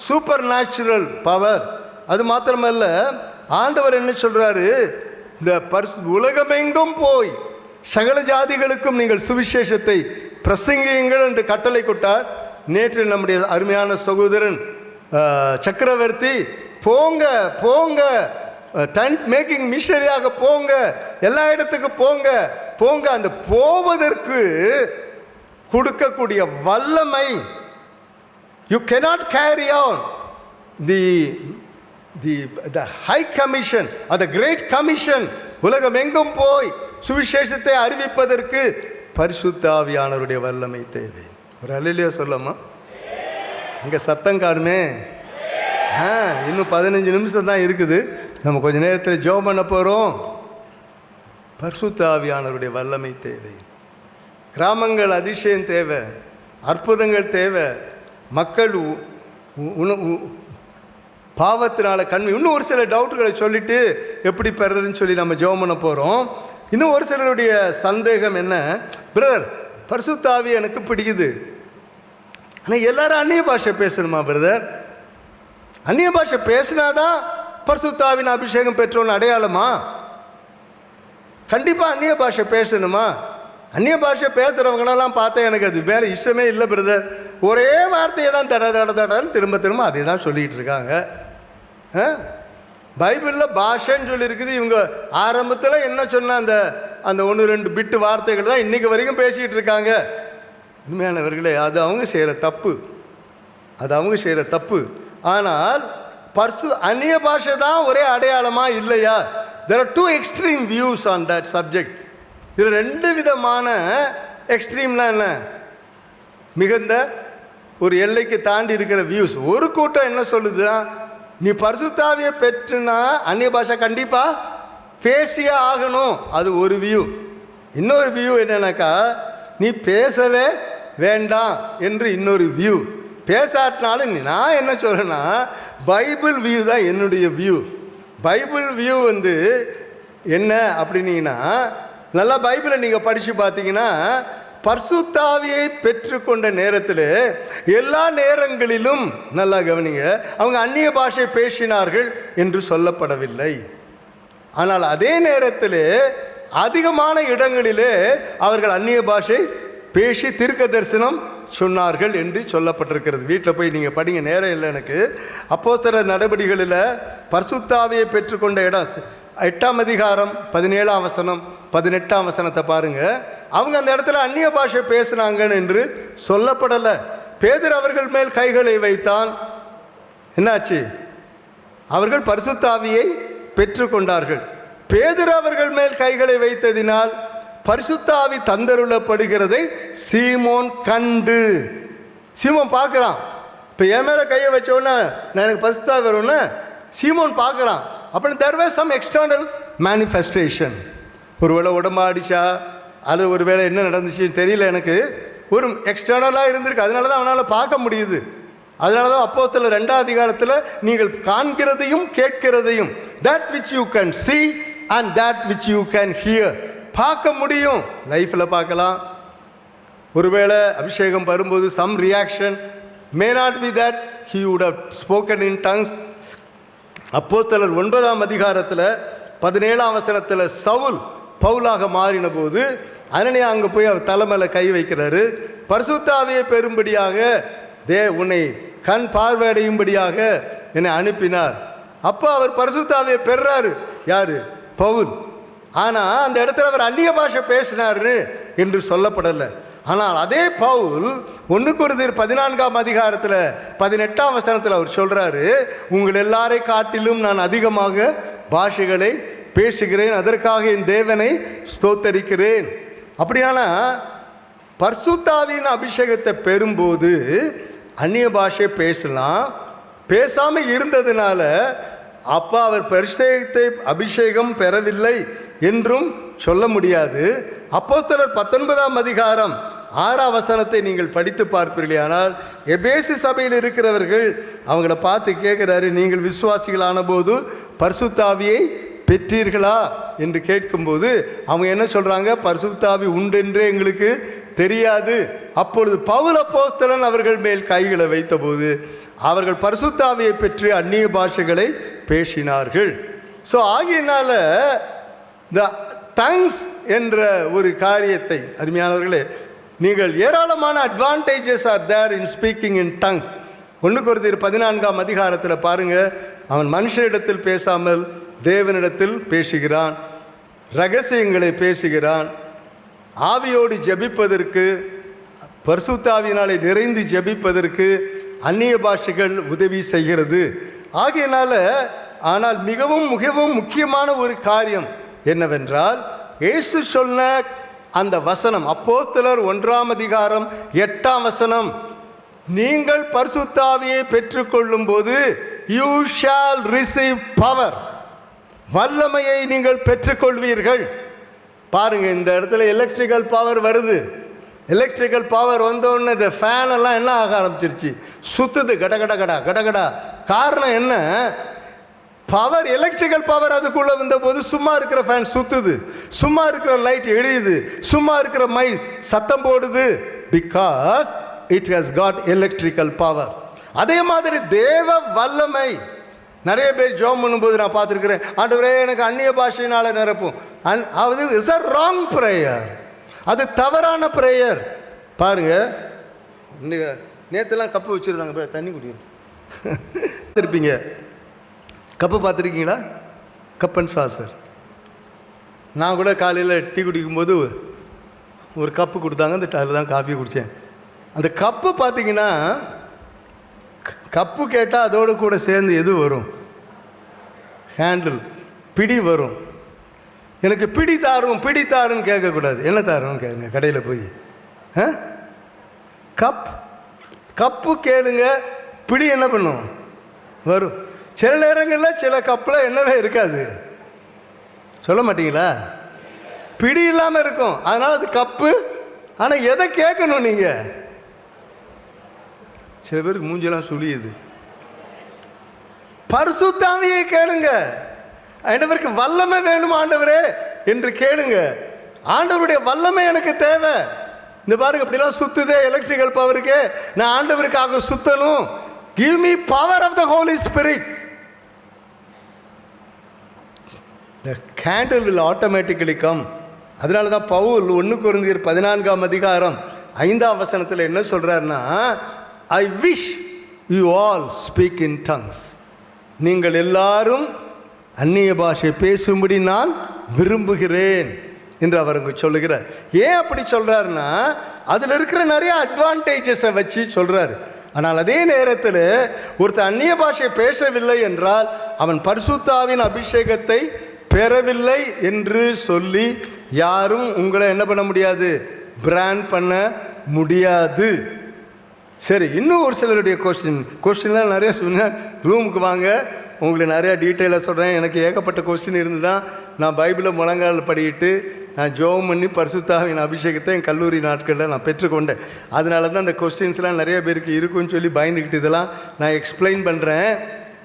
சூப்பர் நேச்சுரல் பவர். அது மாத்திரமல்ல, ஆண்டவர் என்ன சொல்றாரு? இந்த உலகமெங்கும் போய் சகல ஜாதிகளுக்கும் நீங்கள் சுவிசேஷத்தை பிரசங்கியுங்கள் என்று கட்டளை கொட்டார். நேற்று நம்முடைய அருமையான சகோதரன் சக்கரவர்த்தி, போங்க போங்க, டென்ட் மேக்கிங் மிஷனரியாக போங்க, எல்லா இடத்துக்கு போங்க போங்க. அந்த போவதற்கு கொடுக்கக்கூடிய வல்லமை, you cannot carry on the high commission or the great commission. உலகம் எங்கும் போய் சுவிசேஷத்தை அறிவிப்பதற்கு பரிசுத்த ஆவியானவருடைய வல்லமை தேவை. ஒரு அல்லேலூயா சொல்லமா? இங்கே சத்தம் காணுமே. இன்னும் 15 நிமிஷம் தான் இருக்குது. நம்ம கொஞ்ச நேரத்தில் ஜெபம் பண்ண போகிறோம். பரிசுத்த ஆவியானவருடைய வல்லமை தேவை. கிராமங்கள் அதிசயம் தேவை, அற்புதங்கள் தேவை. மக்கள் பாவத்தினால கண்மை. இன்னும் ஒரு சில டவுட்டுகளை சொல்லிட்டு எப்படி பெறதுன்னு சொல்லி நம்ம ஜெபம் பண்ண போகிறோம். இன்னும் ஒரு சிலருடைய சந்தேகம் என்ன? பிரதர், பரிசுத்த ஆவி எனக்கு பிடிக்குது, ஆனால் எல்லாரும் அந்நிய பாஷை பேசணுமா பிரதர்? அந்நிய பாஷை பேசினாதான் பரிசுத்த ஆவியின் அபிஷேகம் பெற்றோன்னு அடையாளமா? கண்டிப்பாக அந்நிய பாஷை பேசணுமா? அந்நிய பாஷை பேசுகிறவங்களெல்லாம் பார்த்தா எனக்கு அது வேலை இஷ்டமே இல்லை பிரதர். ஒரே வார்த்தையை தான் தடன்னு திரும்ப திரும்ப அதே தான் சொல்லிகிட்டு இருக்காங்க. பைபிளில் பாஷைன்னு சொல்லியிருக்குது. இவங்க ஆரம்பத்தில் என்ன சொன்ன அந்த 1-2 பிட்டு வார்த்தைகள் தான் இன்றைக்கு வரைக்கும் பேசிக்கிட்டு இருக்காங்க. உண்மையானவர்களே, அது அவங்க செய்கிற தப்பு, அது அவங்க செய்கிற தப்பு. ஆனால் அந்நிய பாஷை தான் ஒரே அடையாளமா இல்லையா? there are 2 extreme views on that subject. இதில் 2 விதமான எக்ஸ்ட்ரீம்லாம் என்ன? மிகுந்த ஒரு எல்லைக்கு தாண்டி இருக்கிற வியூஸ். ஒரு கூட்டம் என்ன சொல்லுதுன்னா, நீ பரிசுத்த ஆவியை பெற்றுனா அந்நிய பாஷை கண்டிப்பாக பேசியே ஆகணும். அது ஒரு வியூ. இன்னொரு வியூ என்னன்னாக்கா, நீ பேசவே வேண்டாம் என்று இன்னொரு வியூ. பேசாட்டினாலும் நான் என்ன சொல்கிறேன்னா, பைபிள் வியூ தான் என்னுடைய வியூ. பைபிள் வியூ என்ன அப்படின்னீங்கன்னா, நல்லா பைபிளை நீங்கள் படித்து பார்த்தீங்கன்னா, பரிசுத்த ஆவியை பெற்றுக்கொண்ட நேரத்தில் எல்லா நேரங்களிலும் நல்லா கவனிங்க, அவங்க அந்நிய பாஷை பேசினார்கள் என்று சொல்லப்படவில்லை. ஆனால் அதே நேரத்தில் அதிகமான இடங்களிலே அவர்கள் அந்நிய பாஷை பேசி தீர்க்க தரிசனம் சொன்னார்கள் என்று சொல்லப்பட்டிருக்கிறது. வீட்டில் போய் நீங்கள் படிங்க, நேரம் இல்லை எனக்கு. அப்போஸ்தலர் நடபடிகளில் பரிசுத்த ஆவியை பெற்றுக்கொண்ட இடம் 8ஆம் அதிகாரம் 17ஆம் வசனம் 18ஆம் வசனத்தை பாருங்கள். அவங்க அந்த இடத்துல அந்நிய பாஷை பேசுனாங்கன்னு என்று சொல்லப்படலை. பேதுரு அவர்கள் மேல் கைகளை வைத்தான். என்னாச்சு? அவர்கள் பரிசுத்த ஆவியை பெற்றுக்கொண்டார்கள். பேதுரு அவர்கள் மேல் கைகளை வைத்ததினால் பரிசுத்த ஆவி தந்தருளப்படுகிறதை சீமோன் கண்டு. சீமோன் பார்க்குறான். இப்போ என் மேலே கையை வச்சோன்னே நான் எனக்கு பரிசுத்த ஆவி வரும்னு சீமோன் பார்க்குறான். அப்புறம் there was some external manifestation. ஒருவேளை உடம்பாடிச்சா, அது ஒருவேளை என்ன நடந்துச்சுன்னு தெரியல எனக்கு. ஒரு எக்ஸ்டர்னலாக இருந்திருக்கு, அதனால தான் அவனால் பார்க்க முடியுது. அதனால தான் அப்போஸ்தலர் 2ஆம் அதிகாரத்தில் நீங்கள் காண்கிறதையும் கேட்கிறதையும், that which you can see and that which you can hear, பார்க்க முடியும். லைஃப்பில் பார்க்கலாம். ஒருவேளை அபிஷேகம் வரும்போது some reaction may not be that he would have spoken in tongues. அப்போஸ்தலர் 9ஆம் அதிகாரத்தில் 17ஆம் வசனத்தில் சவுல் பவுலாக மாறின போது அனனியா அங்கே போய் அவர் தலைமையில் கை வைக்கிறாரு. பரிசுத்த ஆவியை பெறும்படியாக உன்னை கண் பார்வையடையும்படியாக என்னை அனுப்பினார். அப்போ அவர் பரிசுத்த ஆவியை பெறுறாரு. யாரு? பவுல். ஆனால் அந்த இடத்துல அவர் அந்நிய பாஷை பேசினார்னு என்று சொல்லப்படலை. ஆனால் அதே பவுல் 1 கொரிந்தியர் 14ஆம் அதிகாரத்தில் 18ஆம் வசனத்தில் அவர் சொல்கிறாரு, உங்கள் எல்லாரை காட்டிலும் நான் அதிகமாக பாஷைகளை பேசுகிறேன், அதற்காக என் தேவனை ஸ்தோத்தரிக்கிறேன். அப்படியானா பரிசுத்த ஆவியின் அபிஷேகத்தை பெறும்போது அந்நிய பாஷை பேசலாம். பேசாமல் இருந்ததுனால அப்போ அவர் அபிஷேகம் பெறவில்லை என்றும் சொல்ல முடியாது. அப்போஸ்தலர் 19ஆம் அதிகாரம் 6ஆம் வசனத்தை நீங்கள் படித்து பார்ப்பீர்களே, ஆனால் எபேசு சபையில் இருக்கிறவர்கள் அவங்கள பார்த்து கேட்குறாரு, நீங்கள் விசுவாசிகளான போது பரிசுத்த ஆவியை பெற்றீர்களா என்று கேட்கும்போது அவங்க என்ன சொல்கிறாங்க, பரிசுத்த ஆவி உண்டென்றே எங்களுக்கு தெரியாது. அப்பொழுது பவுல் அப்போஸ்தலன் அவர்கள் மேல் கைகளை வைத்தபோது அவர்கள் பரிசுத்த ஆவியை பெற்று அந்நிய பாஷைகளை பேசினார்கள். ஸோ ஆகியனால த டங்ஸ் என்ற ஒரு காரியத்தை, அருமையானவர்களே, நீங்கள் ஏராளமான advantages are there in speaking in tongues. 1 கொரிந்தியர் 14ஆம் அதிகாரத்தில் பாருங்கள், அவன் மனுஷனிடத்தில் பேசாமல் தேவனிடத்தில் பேசுகிறான், ரகசியங்களை பேசுகிறான். ஆவியோடு ஜெபிப்பதற்கு, பரிசுத்த ஆவியினாலே நிறைந்து ஜெபிப்பதற்கு அந்நிய பாஷைகள் உதவி செய்கிறது. ஆகையினால ஆனால் மிகவும் முக்கியமான ஒரு காரியம் என்னவென்றால், இயேசு சொன்ன அந்த வசனம், அப்போஸ்தலர் 1ஆம் அதிகாரம் 8ஆம் வசனம், நீங்கள் பரிசுத்த ஆவியை பெற்றுக்கொள்ளும் போது யூ ஷால் ரிசீவ் பவர், வல்லமையை நீங்கள் பெற்றுக்கொள்வீர்கள். பாருங்க, இந்த இடத்துல எலக்ட்ரிக்கல் பவர் வருது. எலக்ட்ரிக்கல் பவர் வந்தோடனே இந்த ஃபேன் எல்லாம் என்ன ஆக ஆரம்பிச்சிருச்சு, சுத்துது, கடகட கடா கடகடா. காரணம் என்ன? பவர், எலக்ட்ரிக்கல் பவர் அதுக்குள்ளே வந்தபோது சும்மா இருக்கிற ஃபேன் சுத்துது, சும்மா இருக்கிற லைட் எரியுது, சும்மா இருக்கிற மை சத்தம் போடுது. Because it has got electrical power. அதே மாதிரி தேவ வல்லமை. நிறைய பேர் ஜெபம் பண்ணும்போது நான் பார்த்துருக்கிறேன், ஆண்டவரே எனக்கு அந்நிய பாஷையினால நிரப்பும். அது இஸ் அ ராங் ப்ரேயர், அது தவறான ப்ரேயர். பாருங்க, நேற்றுலாம் கப்பு வச்சுருந்தாங்க, தண்ணி குடிக்கணும் இருப்பீங்க. கப்பு பார்த்துருக்கீங்களா? Cup and Chaucer. நான் கூட காலையில் டீ குடிக்கும்போது ஒரு கப்பு கொடுத்தாங்க, அந்த அதில் தான் காஃபி குடித்தேன். அந்த கப்பு பார்த்தீங்கன்னா, கப்பு கேட்டால் அதோடு கூட சேர்ந்து எது வரும்? ஹேண்டில், பிடி வரும். எனக்கு பிடி தாருன்னு கேட்கக்கூடாது, என்ன தாருன்னு கேட்குங்க கடையில் போய். கப்பு கேளுங்க, பிடி என்ன பண்ணும்? வரும். சில நேரங்களில் சில கப்பில் என்னவே இருக்காது, சொல்ல மாட்டீங்களா? பிடி இல்லாமல் இருக்கும், அதனால் அது கப்பு. ஆனால் எதை கேட்கணும் நீங்கள்? சில பேருக்கு மூஞ்செல்லாம் சுழியுது. பரிசுத்த ஆவியை கேளுங்க. ஆண்டவருக்கு வல்லமை வேணும் ஆண்டவரே என்று கேளுங்க. ஆண்டவருடைய வல்லமை எனக்கு தேவை. இந்த பாருங்க, இப்படிலாம் சுத்துதே எலக்ட்ரிக்கல் பவருக்கு, நான் ஆண்டவருக்காக சுத்தணும். Give me power of the Holy Spirit. The candle will automatically come. அதனால தான் பவுல் 1 கொரிந்தியர் 14ஆம் அதிகாரம் 5ஆம் வசனத்தில் என்ன சொல்கிறாருன்னா, I wish you all speak in tongues. நீங்கள் எல்லாரும் அந்நிய பாஷை பேசும்படி நான் விரும்புகிறேன் என்று அவர் அங்கு சொல்லுகிறார். ஏன் அப்படி சொல்கிறாருன்னா, அதில் இருக்கிற நிறைய அட்வான்டேஜஸை வச்சு சொல்கிறார். ஆனால் அதே நேரத்தில் ஒருத்தர் அந்நிய பாஷை பேசவில்லை என்றால் அவன் பரிசுத்த ஆவியின் அபிஷேகத்தை பெறவில்லை என்று சொல்லி யாரும் உங்களை என்ன பண்ண முடியாது, பிராண்ட் பண்ண முடியாது. சரி, இன்னும் ஒரு சிலருடைய கொஸ்டின்லாம் நிறைய சொன்னேன். ரூமுக்கு வாங்க, உங்களுக்கு நிறையா டீட்டெயிலாக சொல்கிறேன். எனக்கு ஏகப்பட்ட கொஸ்டின் இருந்து தான் நான் பைபிளை முழங்கால் படிக்கிட்டு நான் ஜெபம் பண்ணி பரிசுத்த ஆவியின் அபிஷேகத்தை என் கல்லூரி நாட்களில் நான் பெற்றுக்கொண்டேன். அதனால தான் அந்த கொஸ்டின்ஸ்லாம் நிறைய பேருக்கு இருக்குன்னு சொல்லி பயந்துக்கிட்டு இதெல்லாம் நான் எக்ஸ்பிளைன் பண்ணுறேன்.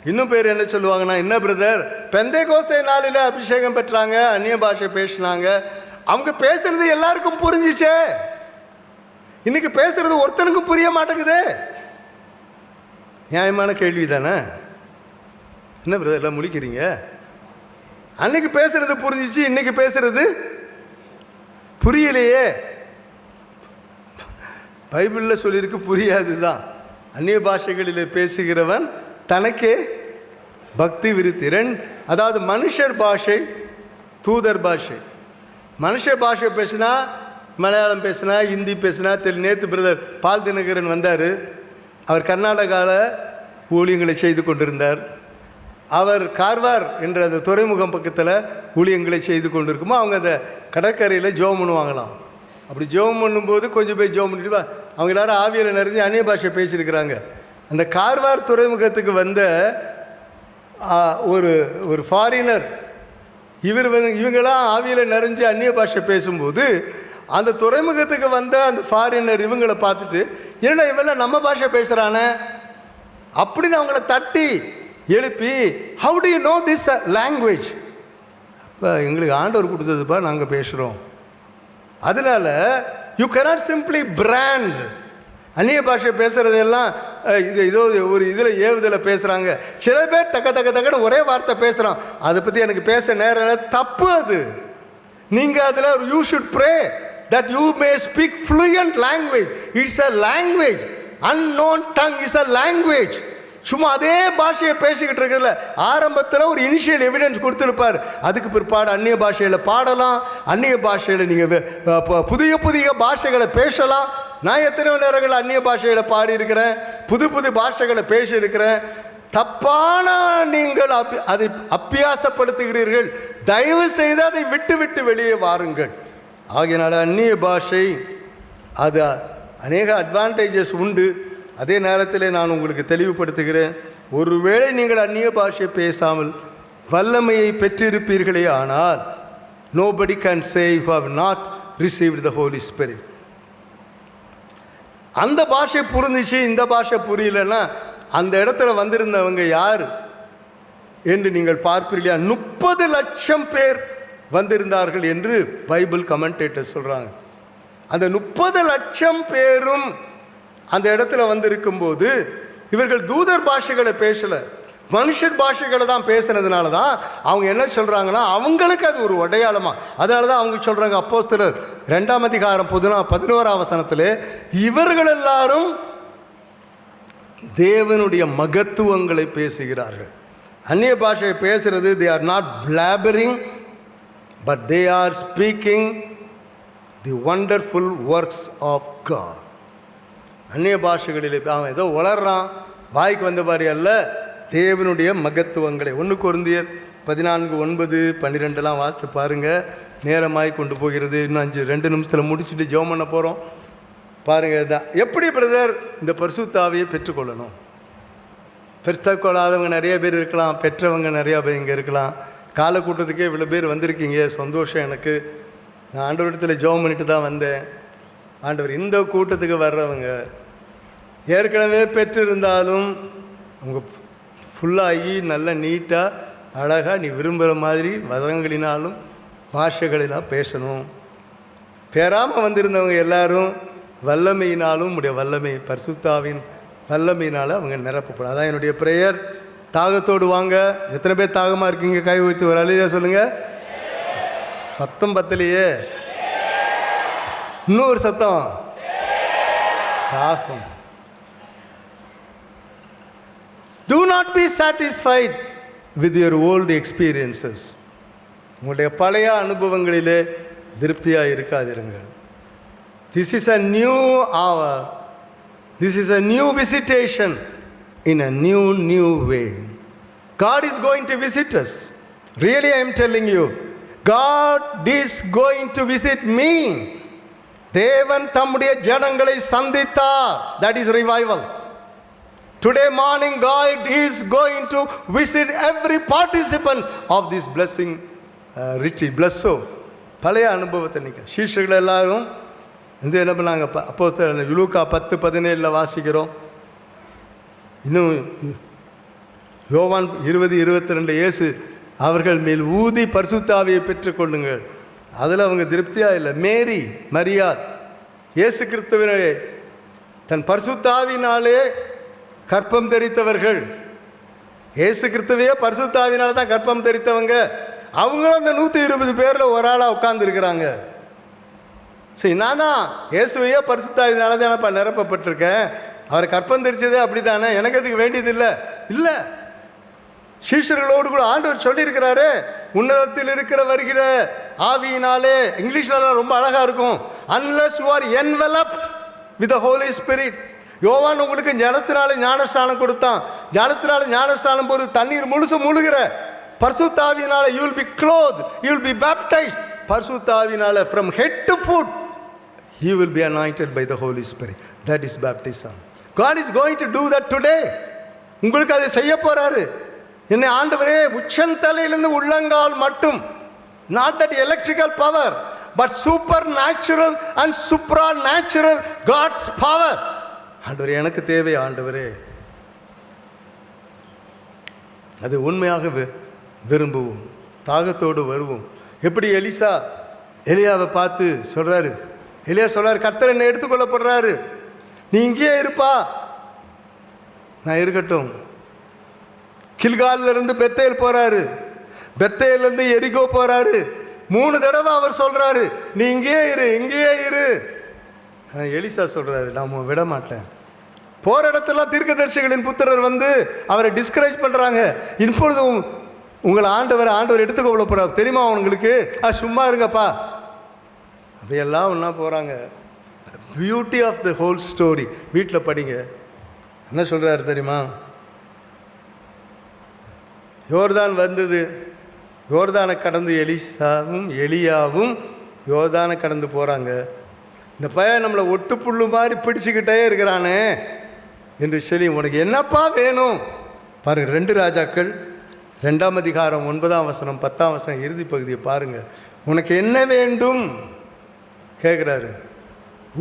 இன்னும் பேர் என்ன சொல்லுவாங்கன்னா, என்ன பிரதர், பெந்தேகோஸ்தே நாளில் அபிஷேகம் பெற்றாங்க, அந்நிய பாஷை பேசினாங்க, அவங்க பேசுறது எல்லாருக்கும் புரிஞ்சிச்சே, இன்னைக்கு பேசுறது ஒருத்தனுக்கும் புரிய மாட்டேங்குதே. நியாயமான கேள்வி தானே? என்ன பிரதர் எல்லாம் முழிக்கிறீங்க? அன்னைக்கு பேசுறது புரிஞ்சிச்சு, இன்னைக்கு பேசுறது புரியலையே. பைபிளில் சொல்லியிருக்கு புரியாது தான். அந்நிய பாஷைகளில் பேசுகிறவன் தனக்கே பக்தி விருத்திரன். அதாவது மனுஷர் பாஷை, தூதர் பாஷை. மனுஷ பாஷை பேசினா, மலையாளம் பேசினா, ஹிந்தி பேசினா, நேற்று பிரதர் பால் தினகரன் வந்தார். அவர் கர்நாடகாவில் ஊழியங்களை செய்து கொண்டிருந்தார். அவர் கார்வார் என்ற அந்த துறைமுகம் பக்கத்தில் ஊழியங்களை செய்து கொண்டிருக்குமோ அவங்க அந்த கடற்கரையில் ஜெபம் பண்ணுவாங்களாம். அப்படி ஜெபம் பண்ணும்போது கொஞ்சம் போய் ஜெபம் பண்ணிட்டு அவங்க எல்லாரும் ஆவியில் நிறைஞ்சு அந்நிய பாஷை பேசியிருக்கிறாங்க. அந்த கார்வார் துறைமுகத்துக்கு வந்த ஒரு ஃபாரினர் இவங்களாம் ஆவியில் நிறைஞ்சு அந்நிய பாஷை பேசும்போது அந்த துறைமுகத்துக்கு வந்த அந்த ஃபாரினர் இவங்களை பார்த்துட்டு ஏன்னா இவெல்லாம் நம்ம பாஷை பேசுகிறானே அப்படின்னு அவங்கள தட்டி எழுப்பி, how to you know this language? இப்போ எங்களுக்கு ஆண்டவர் கொடுத்ததுப்பா, நாங்கள் பேசுகிறோம். அதனால யூ கேனாட் சிம்பிளி பிராண்ட். அந்நிய பாஷை பேசுகிறதெல்லாம் இதோ ஒரு இதில் ஏவுதலில் பேசுகிறாங்க. சில பேர் தக்கன்னு ஒரே வார்த்தை பேசுகிறான், அதை பற்றி எனக்கு பேச நேரம் தப்பு. அது நீங்கள் அதில் you should pray that you may speak fluent language. It's a language. Unknown tongue is a language. சும்மா அதே பாஷையை பேசிக்கிட்டு இருக்கிறதுல ஆரம்பத்தில் ஒரு இனிஷியல் எவிடன்ஸ் கொடுத்துருப்பார். அதுக்கு பிற்பாடு அந்நிய பாஷையில் பாடலாம், அந்நிய பாஷையில் நீங்கள் புதிய பாஷைகளை பேசலாம். நான் எத்தனையோ நேரங்கள் அந்நிய பாஷையில் பாடியிருக்கிறேன், புது பாஷைகளை பேசியிருக்கிறேன். தப்பான நீங்கள் அதை அப்பியாசப்படுத்துகிறீர்கள். தயவு செய்து அதை விட்டு வெளியே வாருங்கள். ஆகையினால அந்நிய பாஷை அது அநேக அட்வான்டேஜஸ் உண்டு. அதே நேரத்தில் நான் உங்களுக்கு தெளிவுபடுத்துகிறேன், ஒருவேளை நீங்கள் அந்நிய பாஷை பேசாமல் வல்லமையை பெற்றிருப்பீர்களே ஆனால் nobody can say you have not received the Holy Spirit. அந்த பாஷை புரிஞ்சிச்சு, இந்த பாஷை புரியலன்னா அந்த இடத்துல வந்திருந்தவங்க யார் என்று நீங்கள் பார்ப்பீர்களா? 30 லட்சம் பேர் வந்திருந்தார்கள் என்று பைபிள் கமெண்டேட்டர் சொல்கிறாங்க. அந்த 30 லட்சம் பேரும் அந்த இடத்துல வந்திருக்கும் போது இவர்கள் தூதர் பாஷைகளை பேசலை, மனுஷர் பாஷைகளை தான் பேசுனதுனால தான் அவங்க என்ன சொல்கிறாங்கன்னா அவங்களுக்கு அது ஒரு அடையாளமா. அதனால தான் அவங்க சொல்கிறாங்க, அப்போஸ்தலர் 2ஆம் அதிகாரம் 11ஆம் வசனத்தில் இவர்கள் எல்லாரும் தேவனுடைய மகத்துவங்களை பேசுகிறார்கள். அந்நிய பாஷையை பேசுகிறது, they are not blabbering but they are speaking the wonderful works of God. அந்நிய பாஷைகளில் அவன் ஏதோ வளர்றான், வாய்க்கு வந்த மாதிரி அல்ல, தேவனுடைய மகத்துவங்களை. 1 கொரிந்தியர் 14:9-12 வாசித்து பாருங்கள். நேரமாய் கொண்டு போகிறது. இன்னும் 2 நிமிஷத்தில் முடிச்சுட்டு ஜெபம் பண்ண போகிறோம். பாருங்கள், எப்படி பிரதர் இந்த பரிசுத்தாவியை பெற்றுக்கொள்ளணும்? பெற்றுக்கொள்ளாதவங்க நிறைய பேர் இருக்கலாம், பெற்றவங்க நிறையா பேர் இங்கே இருக்கலாம். காலக்கூட்டத்துக்கே இவ்வளோ பேர் வந்திருக்கீங்க, சந்தோஷம் எனக்கு. நான் ஆண்டவரிடத்தில் ஜெபம் பண்ணிட்டு தான் வந்தேன். ஆண்டவர், இந்த கூட்டத்துக்கு வர்றவங்க ஏற்கனவே பெற்றிருந்தாலும் அவங்க ஃபுல்லாகி நல்ல நீட்டாக அழகாக நீ விரும்புகிற மாதிரி வதங்களினாலும் பாஷைகளினால் பேசணும். பெறாமல் வந்திருந்தவங்க எல்லாரும் வல்லமையினாலும் உடைய வல்லமை பரிசுத்தாவின் வல்லமையினால் அவங்க நிரப்பப்படும். அதான் என்னுடைய ப்ரேயர். தாகத்தோடு வாங்க. எத்தனை பேர் தாகமாக இருக்கீங்க? கை வைத்து ஒரு அலையா சொல்லுங்கள். சத்தம் பத்தலையே, இன்னொரு சத்தம். தாகம். Do not be satisfied with your old experiences. உங்களுடைய பழைய அனுபவங்களிலே திருப்தியாக இருக்காதிருங்கள். This is a new hour. This is a new visitation in a new way. God is going to visit us. Really, I am telling you, God is going to visit me. தேவன் தம்முடைய ஜனங்களை சந்தித்தார். That is revival. Today morning God is going to visit every participant of this blessing retreat. Bless-o. பழைய அனுபவத்தை நிற்க சீஷர்கள் எல்லாரும் இந்த என்ன பண்ணாங்க? அப்போஸ்தலர் லூக்கா 10:17 வாசிக்கிறோம். இன்னும் யோவான் 20:22 இயேசு அவர்கள் மேல் ஊதி பரிசுத்தாவியை பெற்றுக்கொள்ளுங்கள். அதில் அவங்க திருப்தியாக இல்லை. மேரி மரியாள் இயேசு கிறிஸ்துவினே தன் பரிசுத்தாவினாலே கற்பம் தரித்தவர்கள். இயேசு கிறிஸ்துவையே பரிசுத்தாவினால தான் கற்பம் தரித்தவங்க. அவங்களும் அந்த 120 பேரில் ஒரு ஆளாக உட்கார்ந்துருக்கிறாங்க. சரி, நான் தான் இயேசுவையே பரிசுத்தாவினால தான் நான் நிரப்பப்பட்டிருக்கேன். அவரை கற்பம் தரிச்சதே அப்படி தானே, எனக்கு அதுக்கு வேண்டியது இல்லை. சீஷர்களோடு கூட ஆண்டவர் சொல்லியிருக்கிறாரு, உன்னதத்தில் இருக்கிற வருகிற ஆவியினாலே. இங்கிலீஷ்லாம் ரொம்ப அழகாக இருக்கும். unless you are enveloped with the Holy Spirit. யோவான் உங்களுக்கு ஜலத்தினால ஞானஸ்நானம் கொடுத்தான். ஜலத்தினால ஞானஸ்நானம் போது தண்ணீர் முழுசு முழுகிற பரிசுத்தாவியினால you will be clothed, you will be baptized. பரிசுத்தாவியினால from head to foot you will be anointed by the Holy Spirit. That is baptism. God is going to do that today. உங்களுக்கு அதை செய்ய போறாரு. என்னை ஆண்டவரே உச்சந்தலையிலிருந்து உள்ளங்கால் மட்டும் Not that electrical power, but supernatural and supranatural God's power. ஆண்டவரே, எனக்கு தேவை ஆண்டவரே. அது உண்மையாக விரும்புவோம், தாகத்தோடு வருவோம். எப்படி எலியாவை பார்த்து சொல்றாரு, எலியா சொல்றாரு, கர்த்தர் என்னை எடுத்துக்கொள்ளப்படுறாரு, நீ இங்கேயே இருப்பா. நான் இருக்கட்டும். கில்கால்ல இருந்து பெத்தேல் போறாரு, பெத்தேல்ல இருந்து எரிகோ போறாரு. 3 தடவை அவர் சொல்றாரு, நீ இங்கேயே இரு, இங்கேயே இரு. எலிசா சொல்றாரு, நான் விட மாட்டேன். போற இடத்துல தீர்க்கதரிசிகளின் புத்திரர் வந்து அவரை டிஸ்கரேஜ் பண்றாங்க. இப்பொழுது உங்களை ஆண்டவர் எடுத்துக்கொள்ளப்படுறார் தெரியுமா உங்களுக்கு, சும்மா இருங்கப்பா. அப்படியெல்லாம் ஒன்றா போகிறாங்க. Beauty of the whole story வீட்டில் படிங்க. என்ன சொல்கிறாரு தெரியுமா? யோர்தான் வந்தது, யோர்தானை கடந்து எலியாவும் யோர்தானை கடந்து போகிறாங்க. இந்த பையன் நம்மளை ஒட்டு புல்லு மாதிரி பிடிச்சிக்கிட்டே இருக்கிறானே என்று சொல்லி, உனக்கு என்னப்பா வேணும் பாருங்கள். 2 ராஜாக்கள் 2ஆம் அதிகாரம் 9ஆம் வசனம் 10ஆம் வசனம் இறுதி பகுதியை பாருங்கள். உனக்கு என்ன வேண்டும் கேட்குறாரு.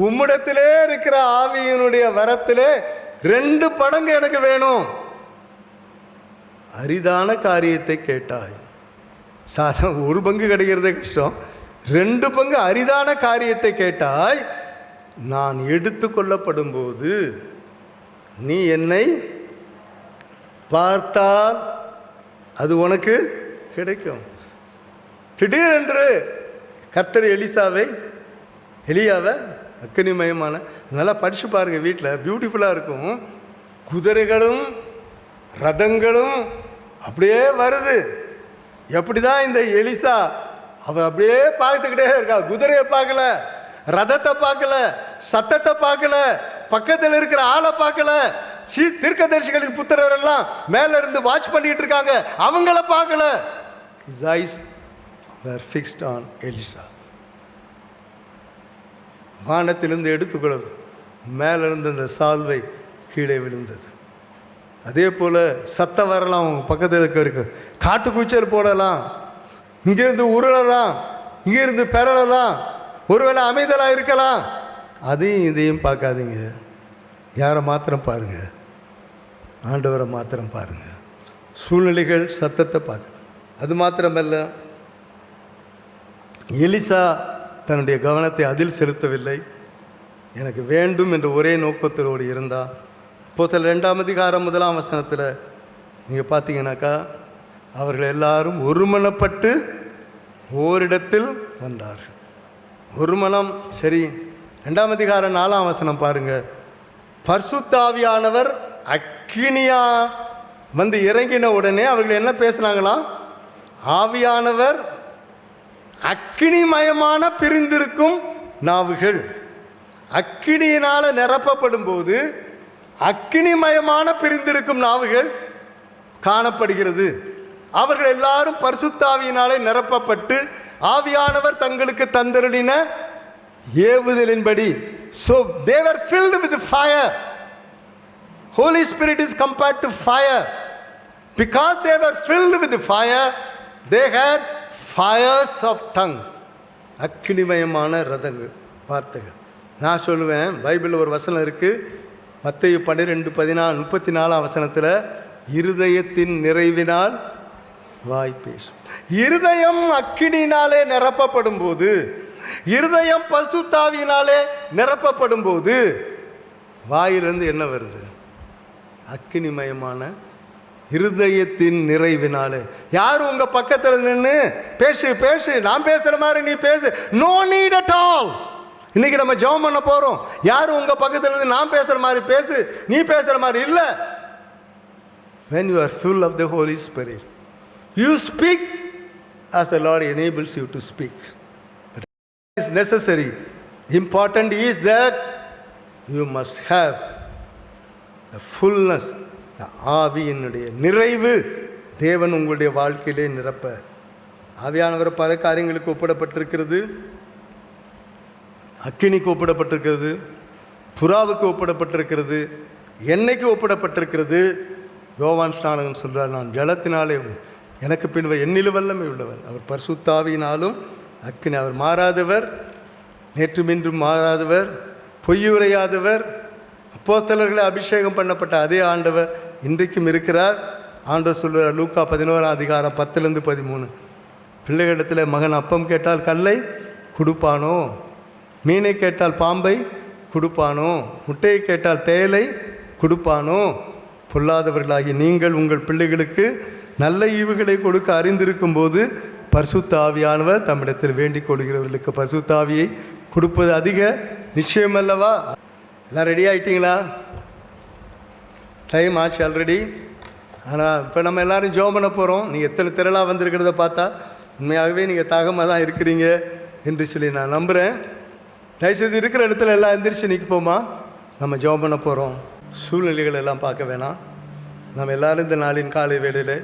உம்மிடத்திலே இருக்கிற ஆவியினுடைய வரத்திலே 2 மடங்கு எனக்கு வேணும். அரிதான காரியத்தை கேட்டாய். சாதாரண 1 பங்கு கிடைக்கிறதே கஷ்டம், 2 பங்கு அரிதான காரியத்தை கேட்டாய். நான் எடுத்து கொள்ளப்படும் போது நீ என்னை பார்த்தால் அது உனக்கு கிடைக்கும். திடீரென்று கர்த்தர் எலியாவை அக்கினிமயமான, நல்லா படிச்சு பாருங்க, வீட்டில் பியூட்டிஃபுல்லாக இருக்கும். குதிரைகளும் ரதங்களும் அப்படியே வருது. எப்படிதான் இந்த எலிசா அவன் அப்படியே பார்த்துக்கிட்டே இருக்கா. குதிரையை பார்க்கல, ரதத்தை பார்க்கல, சத்தத்தை பார்க்கல, பக்கத்தில் இருக்கிற ஆளை பார்க்கல. தீர்க்கதரிசிகளின் புத்திரர் எல்லாம் மேல இருந்து வாட்ச் பண்ணிட்டு இருக்காங்க, அவங்கள பார்க்கல. His eyes were fixed on Elisha. வானத்திலிருந்து எடுத்துக்கொள்வது, மேல இருந்து அந்த சால்வை கீழே விழுந்தது. அதே போல சத்தம் வரலாம், அவங்க பக்கத்தில் இருக்கு, காட்டு கூச்சல் போடலாம், இங்கிருந்து உருளலாம், இங்கிருந்து பெறலாம், ஒருவேளை அமைதலாக இருக்கலாம். அதையும் இதையும் பார்க்காதீங்க. யாரை மாத்திரம் பாருங்க, ஆண்டவரை மாத்திரம் பாருங்க. சூழ்நிலைகள் சத்தத்தை பார்க்க. அது மாத்திரமல்ல, எலிசா தன்னுடைய கவனத்தை அதில் செலுத்தவில்லை. எனக்கு வேண்டும் என்ற ஒரே நோக்கத்தோடு இருந்தால். அப்போஸ்தலர் 2ஆம் அதிகாரம் 1ஆம் வசனத்தில் நீங்கள் பார்த்தீங்கன்னாக்கா, அவர்கள் எல்லாரும் ஒருமனப்பட்டு ஓரிடத்தில் வந்தார்கள். ஒரு மனம். சரி, 2ஆம் அதிகாரம் 4ஆம் வசனம் பாருங்க. பரிசுத்த ஆவியானவர் அக்கினியா வந்து இறங்கின உடனே அவர்கள் என்ன பேசினாங்களாம்? ஆவியானவர் அக்கினிமயமான பிரிந்திருக்கும் நாவுகள். அக்கினியினால நிரப்பப்படும் போது அக்கினிமயமான பிரிந்திருக்கும் நாவுகள் காணப்படுகிறது. அவர்கள் எல்லாரும் பரிசுத்த ஆவியினாலே நிரப்பப்பட்டு ஆவியானவர் தங்களுக்கு தந்தருளின ஏவுதலின்படி. So they were filled with fire. Holy Spirit is compared to fire. Because they were filled with fire, they had fires of tongue. அக்கினிமயமான ரதங்கள், வார்த்தைகள். நான் சொல்லுவேன், பைபிளில் ஒரு வசனம் இருக்குது, மத்தேயு 12:34 வசனத்தில், இருதயத்தின் நிறைவினால் வாய் பேசும். இருதயம் அக்கினியினாலே நிரப்பப்படும் போது, இருதயம் பரிசுத்த ஆவியினாலே நிரப்பப்படும் போது வாயிலிருந்து என்ன வருது? அக்கினிமயமான இருதயத்தின் நிறைவினாலே. யார் உங்க பக்கத்தில் நின்று பேசு பேசு, நான் பேசுற மாதிரி நீ பேசு, நோ நீட் அட் ஆல். இன்னைக்கு நம்ம ஜெபம் பண்ண போறோம். யார் உங்க பக்கத்தில் இருந்து நான் பேசுற மாதிரி பேசு, நீ பேசுற மாதிரி இல்ல. when you are full of the Holy Spirit, you speak as the Lord enables you to speak. But it is necessary. Important is that you must have the fullness, the ஆவியினுடைய நிறைவு. தேவன் உங்களுடைய வாழ்க்கையிலே நிரப்ப. ஆவியானவர் பல காரியங்களுக்கு ஒப்பிடப்பட்டிருக்கிறது. அக்கினிக்கு ஒப்பிடப்பட்டிருக்கிறது, புறாவுக்கு ஒப்பிடப்பட்டிருக்கிறது, எண்ணெய்க்கு ஒப்பிடப்பட்டிருக்கிறது. யோவான் ஸ்நானகன் சொல்றார், நான் ஜலத்தினாலே எனக்கு பின் என்னிலும் வல்லமை உள்ளவர். அவர் பரிசுத்தாவியினாலும் அக்கினி. அவர் மாறாதவர், நேற்றும் இன்றும் மாறாதவர், பொய்யுரையாதவர். அப்போஸ்தலர்களை அபிஷேகம் பண்ணப்பட்ட அதே ஆண்டவர் இன்றைக்கும் இருக்கிறார். ஆண்டவர் சொல்லுவார் லூக்கா 11:10-13, பிள்ளைகளிடத்தில் மகன் அப்பம் கேட்டால் கல்லை கொடுப்பானோ, மீனை கேட்டால் பாம்பை கொடுப்பானோ, முட்டையை கேட்டால் தேலை கொடுப்பானோ? பொல்லாதவர்களாகி நீங்கள் உங்கள் பிள்ளைகளுக்கு நல்ல ஈவுகளை கொடுக்க அறிந்திருக்கும் போது பரிசுத்த ஆவியானவர் தம்மிடத்தில் வேண்டிக் கொள்கிறவர்களுக்கு பரிசுத்த ஆவியை கொடுப்பது அதிக நிச்சயம் அல்லவா? எல்லாம் ரெடி ஆகிட்டீங்களா? டைம் ஆச்சு ஆல்ரெடி. ஆனால் இப்போ நம்ம எல்லோரும் ஜெபம் பண்ண போகிறோம். நீங்கள் எத்தனை திரளாக வந்திருக்கிறத பார்த்தா உண்மையாகவே நீங்கள் தாகமாக தான் இருக்கிறீங்க என்று சொல்லி நான் நம்புகிறேன். தயவுசெய்து இருக்கிற இடத்துல எல்லாம் எந்திரிச்சு நிற்போமா? நம்ம ஜெபம் பண்ண போகிறோம். சூழ்நிலைகள் எல்லாம் பார்க்க வேணாம். நம்ம எல்லோரும் இந்த நாளின் காலை வேளையில்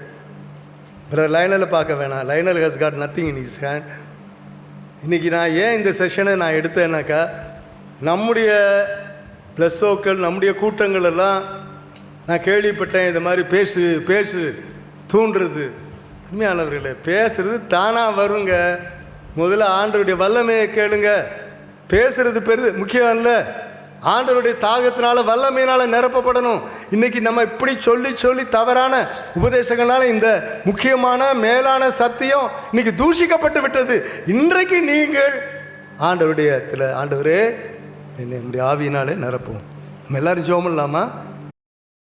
பிரதர் லைனலை பார்க்க வேணாம். Lionel has got nothing in his hand. இன்றைக்கி நான் ஏன் இந்த செஷனை நான் எடுத்தேன்னாக்கா, நம்முடைய ப்ளஸ்ஸோக்கள் நம்முடைய கூட்டங்கள் எல்லாம் நான் கேள்விப்பட்டேன். இந்த மாதிரி பேசு தூண்டுறது. உண்மையானவர்களே, பேசுறது தானாக வருங்க. முதல்ல ஆண்டவருடைய வல்லமையை கேளுங்க. பேசுறது பெருது முக்கியம் இல்லை. ஆண்டவருடைய தாகத்தினால வல்லமையினால நிரப்பப்படணும். இன்னைக்கு நம்ம இப்படி சொல்லி தவறான உபதேசங்களால இந்த முக்கியமான மேலான சத்தியம் இன்னைக்கு தூஷிக்கப்பட்டு விட்டது. இன்றைக்கு நீங்கள் ஆண்டவருடைய ஆண்டவரே என்னுடைய ஆவியினாலே நிரப்பும். நம்ம எல்லாரும் ஜெபம் இல்லாமா